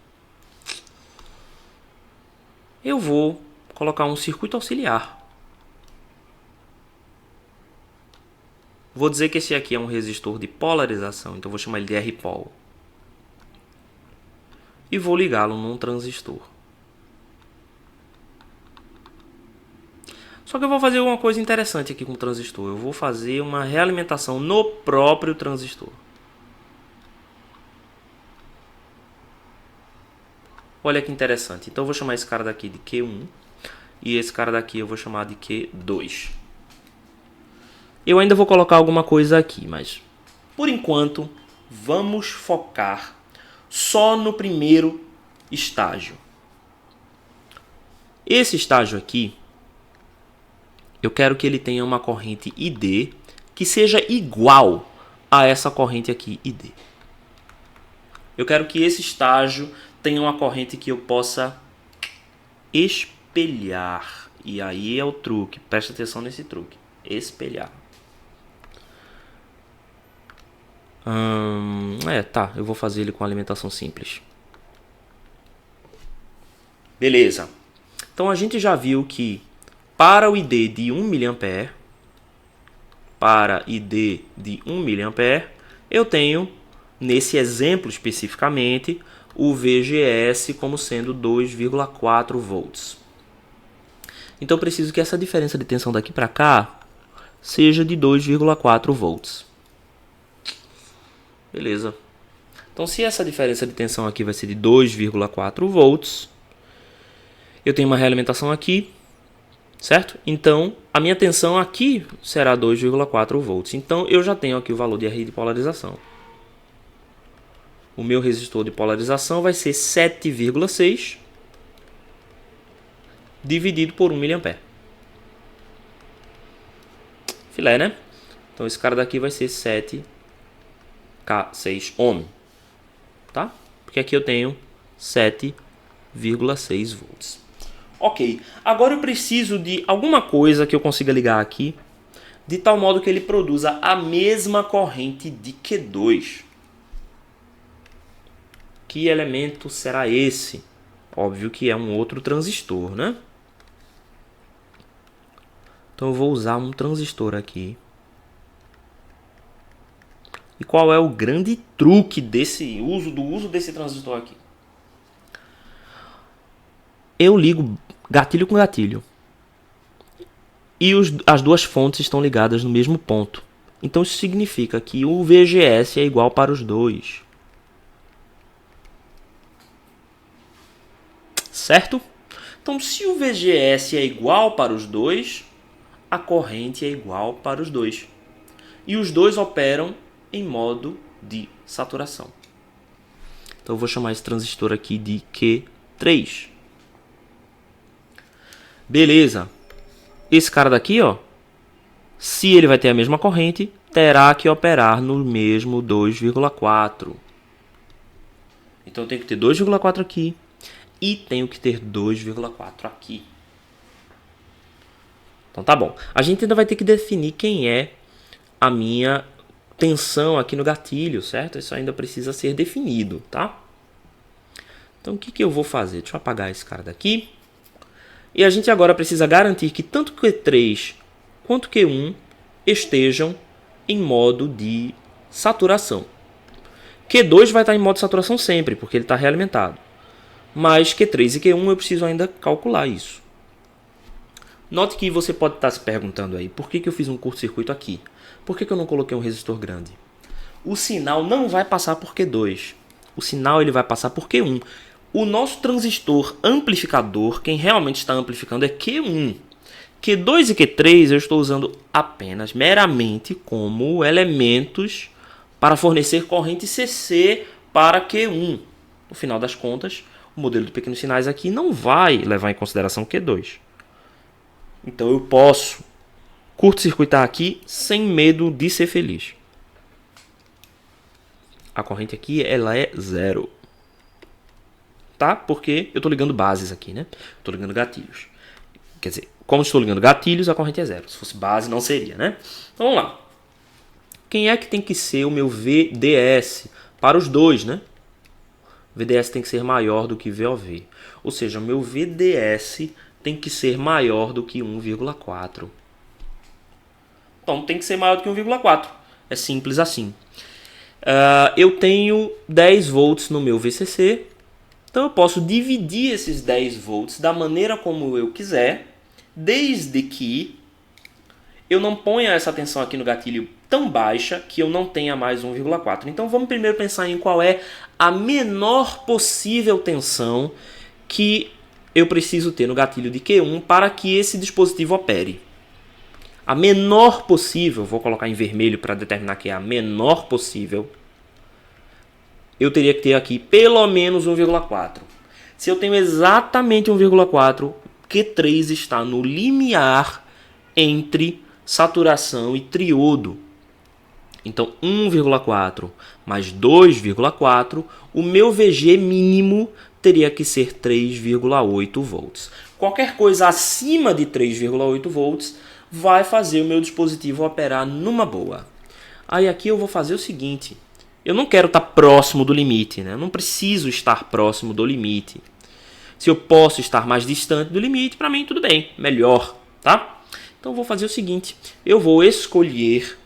Eu vou colocar um circuito auxiliar. Vou dizer que esse aqui é um resistor de polarização, então eu vou chamar ele de R-pol. E vou ligá-lo num transistor. Só que eu vou fazer uma coisa interessante aqui com o transistor. Eu vou fazer uma realimentação no próprio transistor. Olha que interessante. Então eu vou chamar esse cara daqui de Q1 e esse cara daqui eu vou chamar de Q2. Eu ainda vou colocar alguma coisa aqui, mas por enquanto vamos focar só no primeiro estágio. Esse estágio aqui, eu quero que ele tenha uma corrente ID que seja igual a essa corrente aqui ID. Eu quero que esse estágio tenha uma corrente que eu possa espelhar. E aí é o truque, presta atenção nesse truque. Espelhar. Tá, eu vou fazer ele com alimentação simples. Beleza. Então a gente já viu que para o ID de 1 mA, para ID de 1 mA, eu tenho, nesse exemplo especificamente, o VGS como sendo 2,4 volts. Então eu preciso que essa diferença de tensão daqui para cá seja de 2,4 volts. Beleza. Então se essa diferença de tensão aqui vai ser de 2,4 volts, eu tenho uma realimentação aqui, certo? Então a minha tensão aqui será 2,4 volts. Então eu já tenho aqui o valor de R de polarização. O meu resistor de polarização vai ser 7,6 dividido por 1 mA. Filé, né? Então esse cara daqui vai ser 7K6 ohm. Tá? Porque aqui eu tenho 7,6 volts. Ok, agora eu preciso de alguma coisa que eu consiga ligar aqui, de tal modo que ele produza a mesma corrente de Q2. Que elemento será esse? Óbvio que é um outro transistor, né? Então eu vou usar um transistor aqui. E qual é o grande truque desse uso desse transistor aqui? Eu ligo gatilho com gatilho. E as duas fontes estão ligadas no mesmo ponto. Então isso significa que o VGS é igual para os dois. Certo? Então se o VGS é igual para os dois, a corrente é igual para os dois. E os dois operam em modo de saturação. Então eu vou chamar esse transistor aqui de Q3. Beleza. Esse cara daqui, ó, se ele vai ter a mesma corrente, terá que operar no mesmo 2,4. Então eu tenho que ter 2,4 aqui e tenho que ter 2,4 aqui. Então tá bom. A gente ainda vai ter que definir quem é a minha tensão aqui no gatilho, certo? Isso ainda precisa ser definido, tá? Então o que eu vou fazer? Deixa eu apagar esse cara daqui. E a gente agora precisa garantir que tanto Q3 quanto Q1 estejam em modo de saturação. Q2 vai estar em modo de saturação sempre, porque ele está realimentado. Mas Q3 e Q1 eu preciso ainda calcular isso. Note que você pode estar se perguntando aí, por que eu fiz um curto-circuito aqui? Por que eu não coloquei um resistor grande? O sinal não vai passar por Q2. O sinal ele vai passar por Q1. O nosso transistor amplificador, quem realmente está amplificando é Q1. Q2 e Q3 eu estou usando apenas, meramente, como elementos para fornecer corrente CC para Q1. No final das contas, o modelo de pequenos sinais aqui não vai levar em consideração Q2. Então eu posso curto-circuitar aqui sem medo de ser feliz. A corrente aqui ela é 0. Tá? Porque eu estou ligando bases aqui, né? Estou ligando gatilhos. Quer dizer, como estou ligando gatilhos, a corrente é 0. Se fosse base, não seria, né? Então vamos lá. Quem é que tem que ser o meu VDS? Para os dois, né? O VDS tem que ser maior do que VOV. Ou seja, o meu VDS tem que ser maior do que 1,4. Então tem que ser maior do que 1,4. É simples assim. Eu tenho 10 volts no meu VCC. Então eu posso dividir esses 10 volts da maneira como eu quiser, desde que eu não ponha essa tensão aqui no gatilho tão baixa que eu não tenha mais 1,4. Então vamos primeiro pensar em qual é a menor possível tensão que eu preciso ter no gatilho de Q1 para que esse dispositivo opere. A menor possível, vou colocar em vermelho para determinar que é a menor possível, eu teria que ter aqui pelo menos 1,4. Se eu tenho exatamente 1,4, Q3 está no limiar entre saturação e triodo. Então 1,4 mais 2,4, o meu VG mínimo teria que ser 3,8 volts. Qualquer coisa acima de 3,8 volts vai fazer o meu dispositivo operar numa boa. Aí aqui eu vou fazer o seguinte. Eu não quero estar próximo do limite, né? Eu não preciso estar próximo do limite. Se eu posso estar mais distante do limite, para mim tudo bem, melhor, tá? Então eu vou fazer o seguinte, eu vou escolher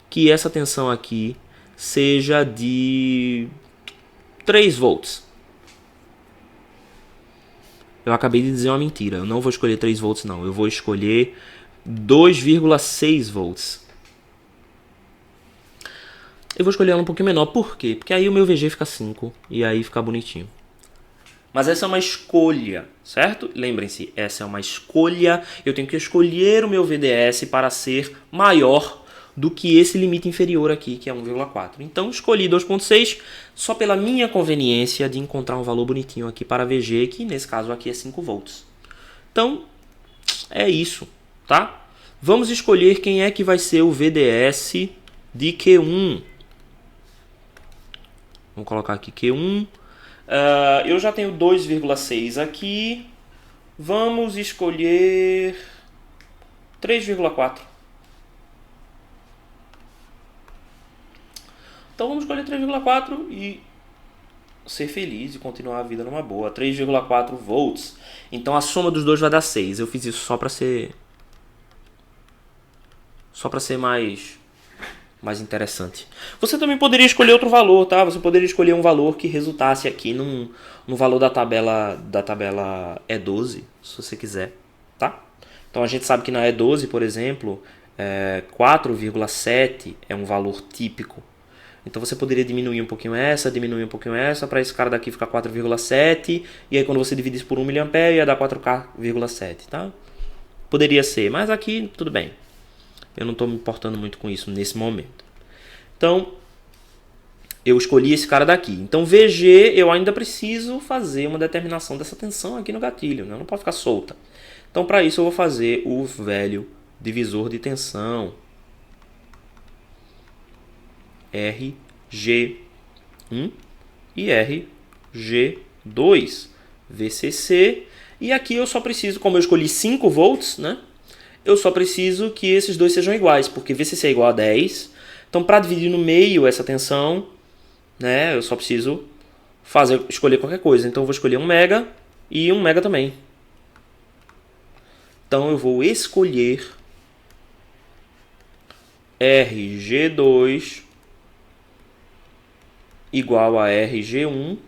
que essa tensão aqui seja de 3 volts. Eu acabei de dizer uma mentira, eu não vou escolher 3 volts não, eu vou escolher 2,6 volts. Eu vou escolher ela um pouquinho menor, por quê? Porque aí o meu VG fica 5 e aí fica bonitinho. Mas essa é uma escolha, certo? Lembrem-se, essa é uma escolha. Eu tenho que escolher o meu VDS para ser maior do que esse limite inferior aqui, que é 1,4. Então escolhi 2,6 só pela minha conveniência de encontrar um valor bonitinho aqui para VG, que nesse caso aqui é 5 volts. Então é isso, tá? Vamos escolher quem é que vai ser o VDS de Q1. Vamos colocar aqui Q1. Eu já tenho 2,6 aqui. Vamos escolher 3,4. Então vamos escolher 3,4 e ser feliz e continuar a vida numa boa. 3,4 volts. Então a soma dos dois vai dar 6. Eu fiz isso só para ser mais interessante. Você também poderia escolher outro valor, tá? Você poderia escolher um valor que resultasse aqui no valor da tabela E12, se você quiser, tá? Então a gente sabe que na E12, por exemplo, 4,7 é um valor típico. Então você poderia diminuir um pouquinho essa, para esse cara daqui ficar 4,7, e aí quando você divide isso por 1 mA ia dar 4K,7, tá? Poderia ser, mas aqui tudo bem. Eu não estou me importando muito com isso nesse momento. Então, eu escolhi esse cara daqui. Então, VG, eu ainda preciso fazer uma determinação dessa tensão aqui no gatilho, né? Não pode ficar solta. Então, para isso, eu vou fazer o velho divisor de tensão. RG1 e G2, VCC. E aqui eu só preciso, como eu escolhi 5 volts, né? Eu só preciso que esses dois sejam iguais, porque VCC é igual a 10. Então, para dividir no meio essa tensão, né, eu só preciso escolher qualquer coisa. Então, eu vou escolher 1 mega e 1 mega também. Então, eu vou escolher RG2 igual a RG1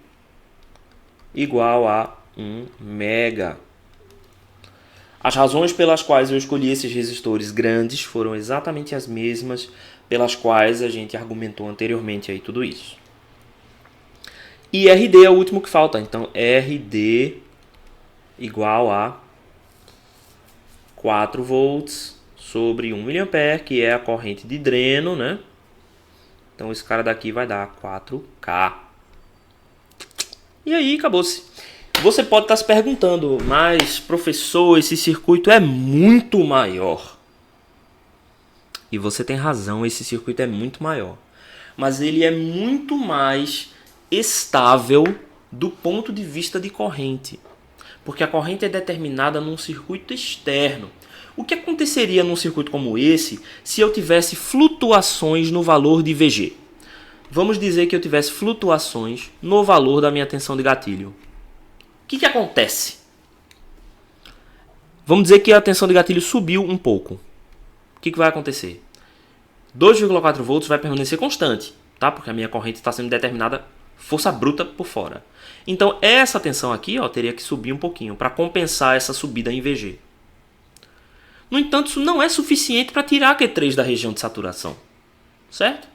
igual a 1 mega. As razões pelas quais eu escolhi esses resistores grandes foram exatamente as mesmas pelas quais a gente argumentou anteriormente aí tudo isso. E RD é o último que falta, então RD igual a 4 volts sobre 1 mA, que é a corrente de dreno, né? Então esse cara daqui vai dar 4K. E aí acabou-se. Você pode estar se perguntando, mas professor, esse circuito é muito maior. E você tem razão, esse circuito é muito maior. Mas ele é muito mais estável do ponto de vista de corrente. Porque a corrente é determinada num circuito externo. O que aconteceria num circuito como esse se eu tivesse flutuações no valor de VG? Vamos dizer que eu tivesse flutuações no valor da minha tensão de gatilho. O que acontece? Vamos dizer que a tensão de gatilho subiu um pouco. O que vai acontecer? 2,4 volts vai permanecer constante, tá? Porque a minha corrente está sendo determinada força bruta por fora. Então essa tensão aqui, ó, teria que subir um pouquinho para compensar essa subida em VG. No entanto, isso não é suficiente para tirar Q3 da região de saturação, certo?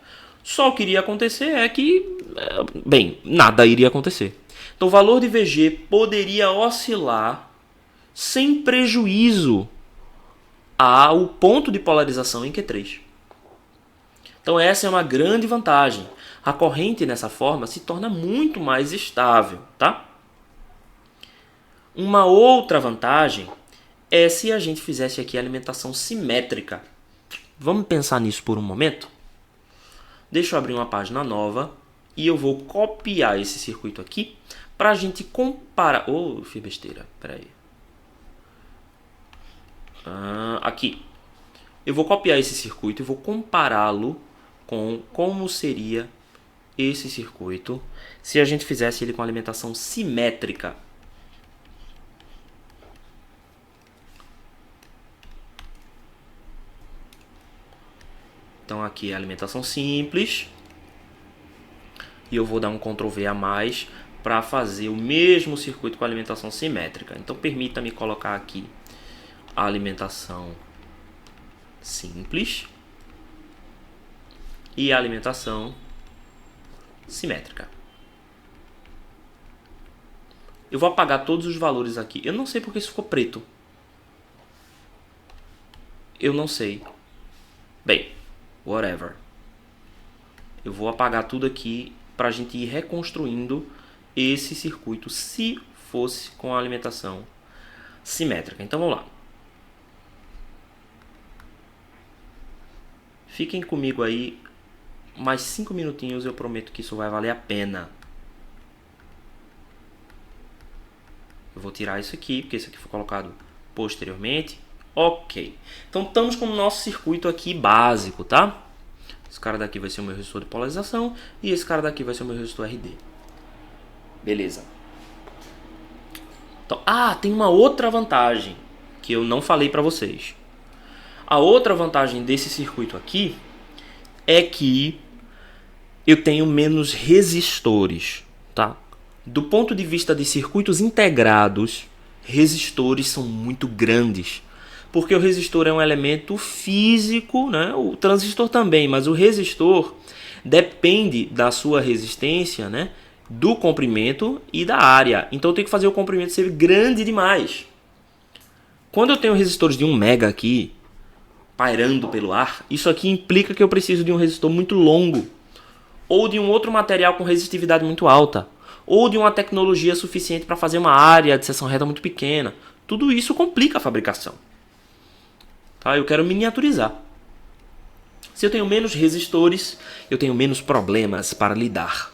Só o que iria acontecer é que, bem, nada iria acontecer. Então o valor de VG poderia oscilar sem prejuízo ao ponto de polarização em Q3. Então essa é uma grande vantagem. A corrente nessa forma se torna muito mais estável, tá? Uma outra vantagem é se a gente fizesse aqui a alimentação simétrica. Vamos pensar nisso por um momento? Deixa eu abrir uma página nova e eu vou copiar esse circuito aqui para a gente comparar. Oh, fiz besteira, peraí. Aqui. Eu vou copiar esse circuito e vou compará-lo com como seria esse circuito se a gente fizesse ele com alimentação simétrica. Então aqui é a alimentação simples. E eu vou dar um Ctrl V a mais para fazer o mesmo circuito com alimentação simétrica. Então permita-me colocar aqui a alimentação simples e a alimentação simétrica. Eu vou apagar todos os valores aqui. Eu não sei porque isso ficou preto. Eu não sei. Bem, whatever. Eu vou apagar tudo aqui para a gente ir reconstruindo esse circuito se fosse com a alimentação simétrica. Então vamos lá. Fiquem comigo aí mais 5 minutinhos, eu prometo que isso vai valer a pena. Eu vou tirar isso aqui, porque isso aqui foi colocado posteriormente. Ok. Então estamos com o nosso circuito aqui básico, tá? Esse cara daqui vai ser o meu resistor de polarização e esse cara daqui vai ser o meu resistor RD. Beleza. Então, tem uma outra vantagem que eu não falei para vocês. A outra vantagem desse circuito aqui é que eu tenho menos resistores, tá? Do ponto de vista de circuitos integrados, resistores são muito grandes. Porque o resistor é um elemento físico, né? O transistor também, mas o resistor depende da sua resistência, né? Do comprimento e da área. Então eu tenho que fazer o comprimento ser grande demais. Quando eu tenho resistores de 1 mega aqui, pairando pelo ar, isso aqui implica que eu preciso de um resistor muito longo, ou de um outro material com resistividade muito alta, ou de uma tecnologia suficiente para fazer uma área de seção reta muito pequena. Tudo isso complica a fabricação. Tá? Eu quero miniaturizar. Se eu tenho menos resistores, eu tenho menos problemas para lidar.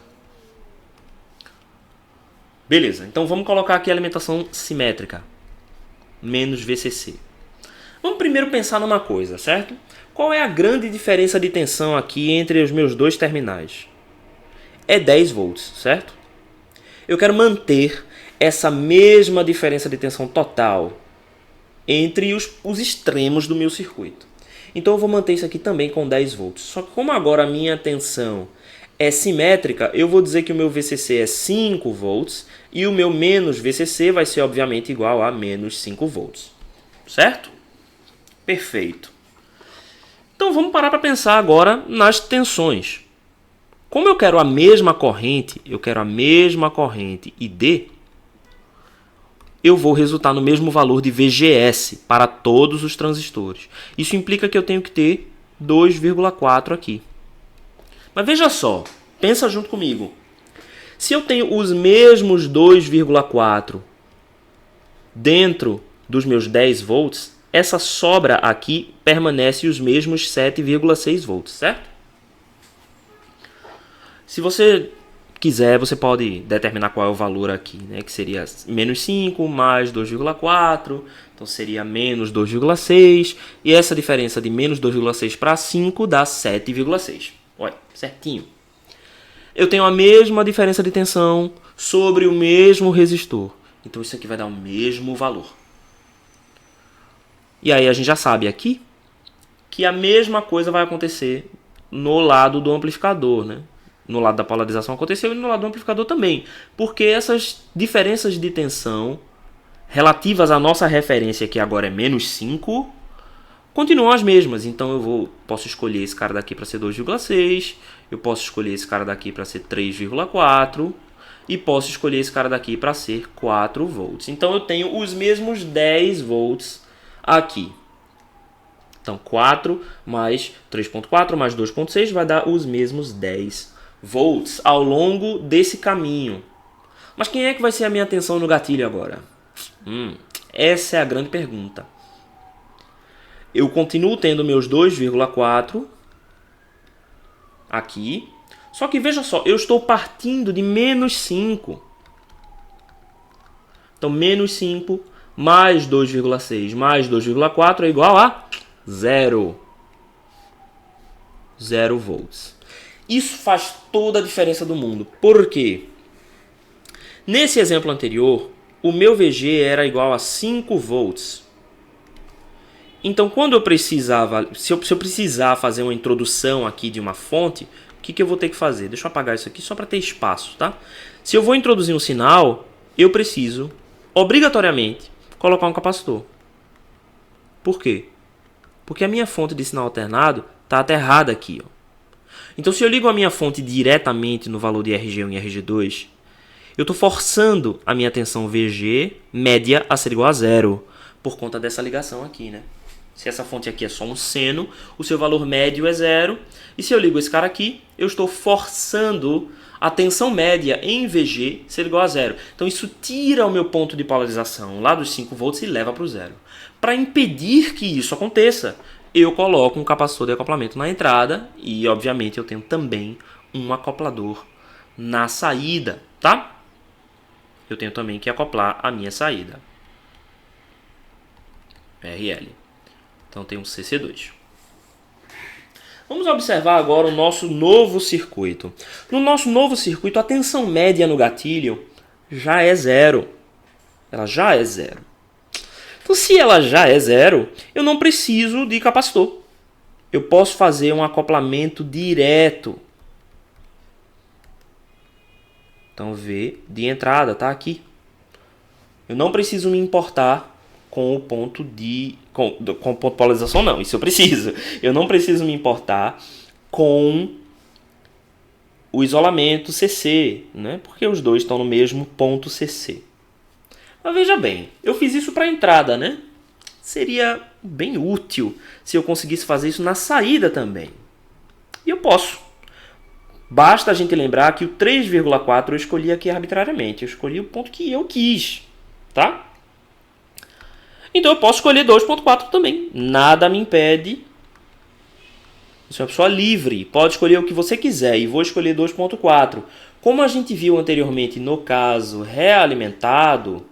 Beleza, então vamos colocar aqui a alimentação simétrica, menos VCC. Vamos primeiro pensar numa coisa, certo? Qual é a grande diferença de tensão aqui entre os meus dois terminais? É 10 volts, certo? Eu quero manter essa mesma diferença de tensão total entre os extremos do meu circuito. Então eu vou manter isso aqui também com 10 volts. Só que como agora a minha tensão é simétrica, eu vou dizer que o meu VCC é 5 volts e o meu menos VCC vai ser obviamente igual a menos 5 volts. Certo? Perfeito. Então vamos parar para pensar agora nas tensões. Como eu quero a mesma corrente ID, eu vou resultar no mesmo valor de VGS para todos os transistores. Isso implica que eu tenho que ter 2,4 aqui. Mas veja só, pensa junto comigo. Se eu tenho os mesmos 2,4 dentro dos meus 10 volts, essa sobra aqui permanece os mesmos 7,6 volts, certo? Se você quiser, você pode determinar qual é o valor aqui, né? Que seria menos 5 mais 2,4, então seria menos 2,6, e essa diferença de menos 2,6 para 5 dá 7,6. Olha, certinho. Eu tenho a mesma diferença de tensão sobre o mesmo resistor, então isso aqui vai dar o mesmo valor. E aí a gente já sabe aqui que a mesma coisa vai acontecer no lado do amplificador, né? No lado da polarização aconteceu e no lado do amplificador também. Porque essas diferenças de tensão relativas à nossa referência, que agora é menos 5, continuam as mesmas. Então eu posso escolher esse cara daqui para ser 2,6, eu posso escolher esse cara daqui para ser 3,4 e posso escolher esse cara daqui para ser 4 volts. Então eu tenho os mesmos 10 volts aqui. Então 4 mais 3,4 mais 2,6 vai dar os mesmos 10 volts ao longo desse caminho. Mas quem é que vai ser a minha tensão no gatilho agora? Essa é a grande pergunta. Eu continuo tendo meus 2,4 aqui. Só que veja só, eu estou partindo de menos 5. Então menos 5 mais 2,6 mais 2,4 é igual a 0. 0 volts. Isso faz toda a diferença do mundo. Por quê? Nesse exemplo anterior, o meu VG era igual a 5 volts. Então, quando eu precisava, se eu precisar fazer uma introdução aqui de uma fonte, o que eu vou ter que fazer? Deixa eu apagar isso aqui só para ter espaço, tá? Se eu vou introduzir um sinal, eu preciso, obrigatoriamente, colocar um capacitor. Por quê? Porque a minha fonte de sinal alternado está aterrada aqui, ó. Então, se eu ligo a minha fonte diretamente no valor de RG1 e RG2, eu estou forçando a minha tensão VG média a ser igual a 0, por conta dessa ligação aqui, né? Se essa fonte aqui é só um seno, o seu valor médio é 0. E se eu ligo esse cara aqui, eu estou forçando a tensão média em VG ser igual a 0. Então, isso tira o meu ponto de polarização lá dos 5 volts e leva para o 0. Para impedir que isso aconteça, eu coloco um capacitor de acoplamento na entrada e, obviamente, eu tenho também um acoplador na saída, tá? Eu tenho também que acoplar a minha saída. RL. Então, tem um CC2. Vamos observar agora o nosso novo circuito. No nosso novo circuito, a tensão média no gatilho já é 0. Ela já é 0. Então, se ela já é 0, eu não preciso de capacitor. Eu posso fazer um acoplamento direto. Então, V de entrada está aqui. Eu não preciso me importar com o ponto de... Com o ponto de polarização, não. Isso eu preciso. Eu não preciso me importar com o isolamento CC, né? Porque os dois estão no mesmo ponto CC. Mas veja bem, eu fiz isso para a entrada, né? Seria bem útil se eu conseguisse fazer isso na saída também. E eu posso. Basta a gente lembrar que o 3,4 eu escolhi aqui arbitrariamente. Eu escolhi o ponto que eu quis, tá? Então eu posso escolher 2,4 também. Nada me impede Você é uma pessoa livre, pode escolher o que você quiser e vou escolher 2.4. Como a gente viu anteriormente no caso realimentado,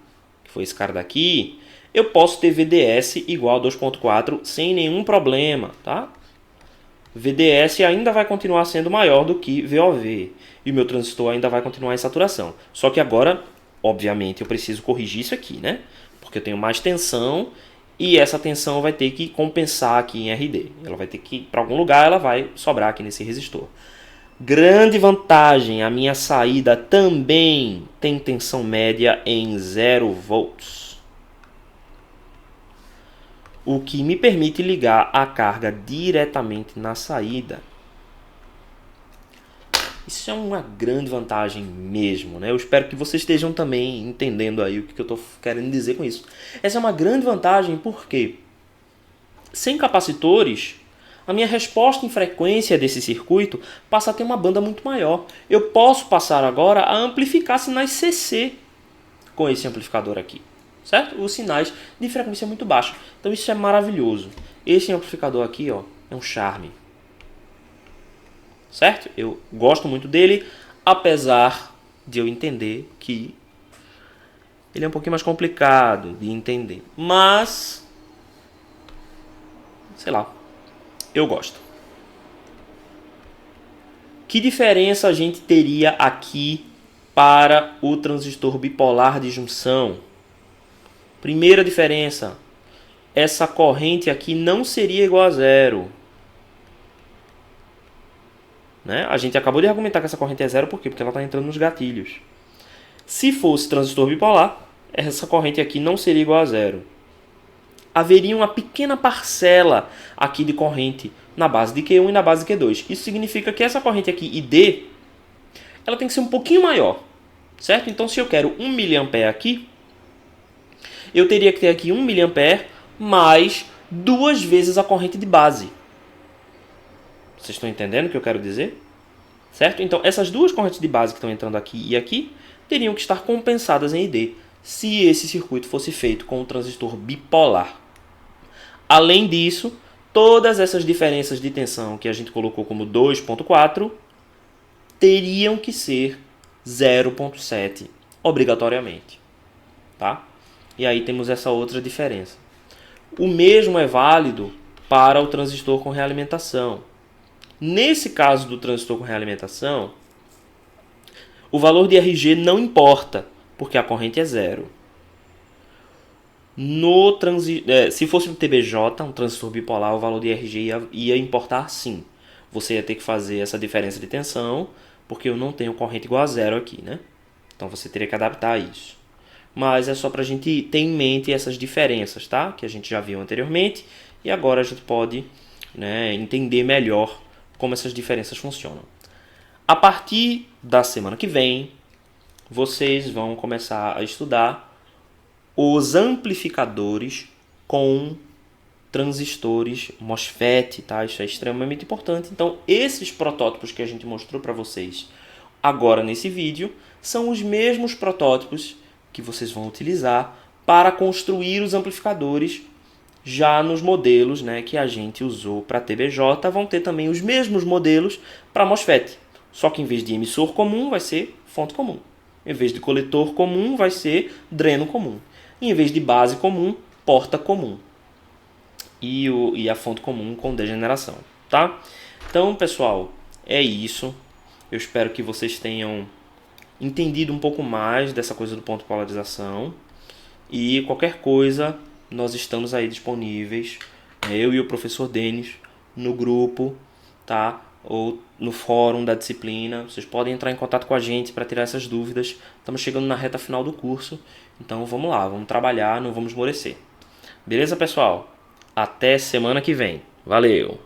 que foi esse cara daqui, eu posso ter VDS igual a 2.4 sem nenhum problema, tá? VDS ainda vai continuar sendo maior do que VOV e o meu transistor ainda vai continuar em saturação. Só que agora, obviamente, eu preciso corrigir isso aqui, né? Porque eu tenho mais tensão e essa tensão vai ter que compensar aqui em RD. Ela vai ter que ir para algum lugar, ela vai sobrar aqui nesse resistor. Grande vantagem, a minha saída também tem tensão média em 0 volts. O que me permite ligar a carga diretamente na saída. Isso é uma grande vantagem mesmo, né? Eu espero que vocês estejam também entendendo aí o que eu estou querendo dizer com isso. Essa é uma grande vantagem porque sem capacitores, a minha resposta em frequência desse circuito passa a ter uma banda muito maior. Eu posso passar agora a amplificar sinais CC com esse amplificador aqui, certo? Os sinais de frequência muito baixa. Então isso é maravilhoso. Esse amplificador aqui, ó, é um charme. Certo? Eu gosto muito dele, apesar de eu entender que ele é um pouquinho mais complicado de entender. Mas, sei lá, eu gosto. Que diferença a gente teria aqui para o transistor bipolar de junção? Primeira diferença, essa corrente aqui não seria igual a zero. Né? A gente acabou de argumentar que essa corrente é zero, por quê? Porque ela está entrando nos gatilhos. Se fosse transistor bipolar, essa corrente aqui não seria igual a zero. Haveria uma pequena parcela aqui de corrente na base de Q1 e na base de Q2. Isso significa que essa corrente aqui, ID, ela tem que ser um pouquinho maior. Certo? Então, se eu quero 1 mA aqui, eu teria que ter aqui 1 mA mais 2 vezes a corrente de base. Vocês estão entendendo o que eu quero dizer? Certo? Então, essas duas correntes de base que estão entrando aqui e aqui teriam que estar compensadas em ID se esse circuito fosse feito com um transistor bipolar. Além disso, todas essas diferenças de tensão que a gente colocou como 2.4 teriam que ser 0.7 obrigatoriamente. Tá? E aí temos essa outra diferença. O mesmo é válido para o transistor com realimentação. Nesse caso do transistor com realimentação, o valor de RG não importa, porque a corrente é zero. Se fosse um TBJ, um transistor bipolar, o valor de RG ia importar sim. Você ia ter que fazer essa diferença de tensão, porque eu não tenho corrente igual a zero aqui, né? Então você teria que adaptar isso. Mas é só para a gente ter em mente essas diferenças, tá? Que a gente já viu anteriormente. E agora a gente pode, né, entender melhor como essas diferenças funcionam. A partir da semana que vem, vocês vão começar a estudar os amplificadores com transistores MOSFET, tá? Isso é extremamente importante. Então, esses protótipos que a gente mostrou para vocês agora nesse vídeo são os mesmos protótipos que vocês vão utilizar para construir os amplificadores já nos modelos, né, que a gente usou para TBJ. Vão ter também os mesmos modelos para MOSFET. Só que em vez de emissor comum vai ser fonte comum. Em vez de coletor comum vai ser dreno comum. E em vez de base comum, porta comum. E a fonte comum com degeneração. Tá? Então, pessoal, é isso. Eu espero que vocês tenham entendido um pouco mais dessa coisa do ponto de polarização. E qualquer coisa, nós estamos aí disponíveis, eu e o professor Denis, no grupo, tá? Ou no fórum da disciplina. Vocês podem entrar em contato com a gente para tirar essas dúvidas. Estamos chegando na reta final do curso, então vamos lá, vamos trabalhar, não vamos esmorecer. Beleza, pessoal? Até semana que vem. Valeu!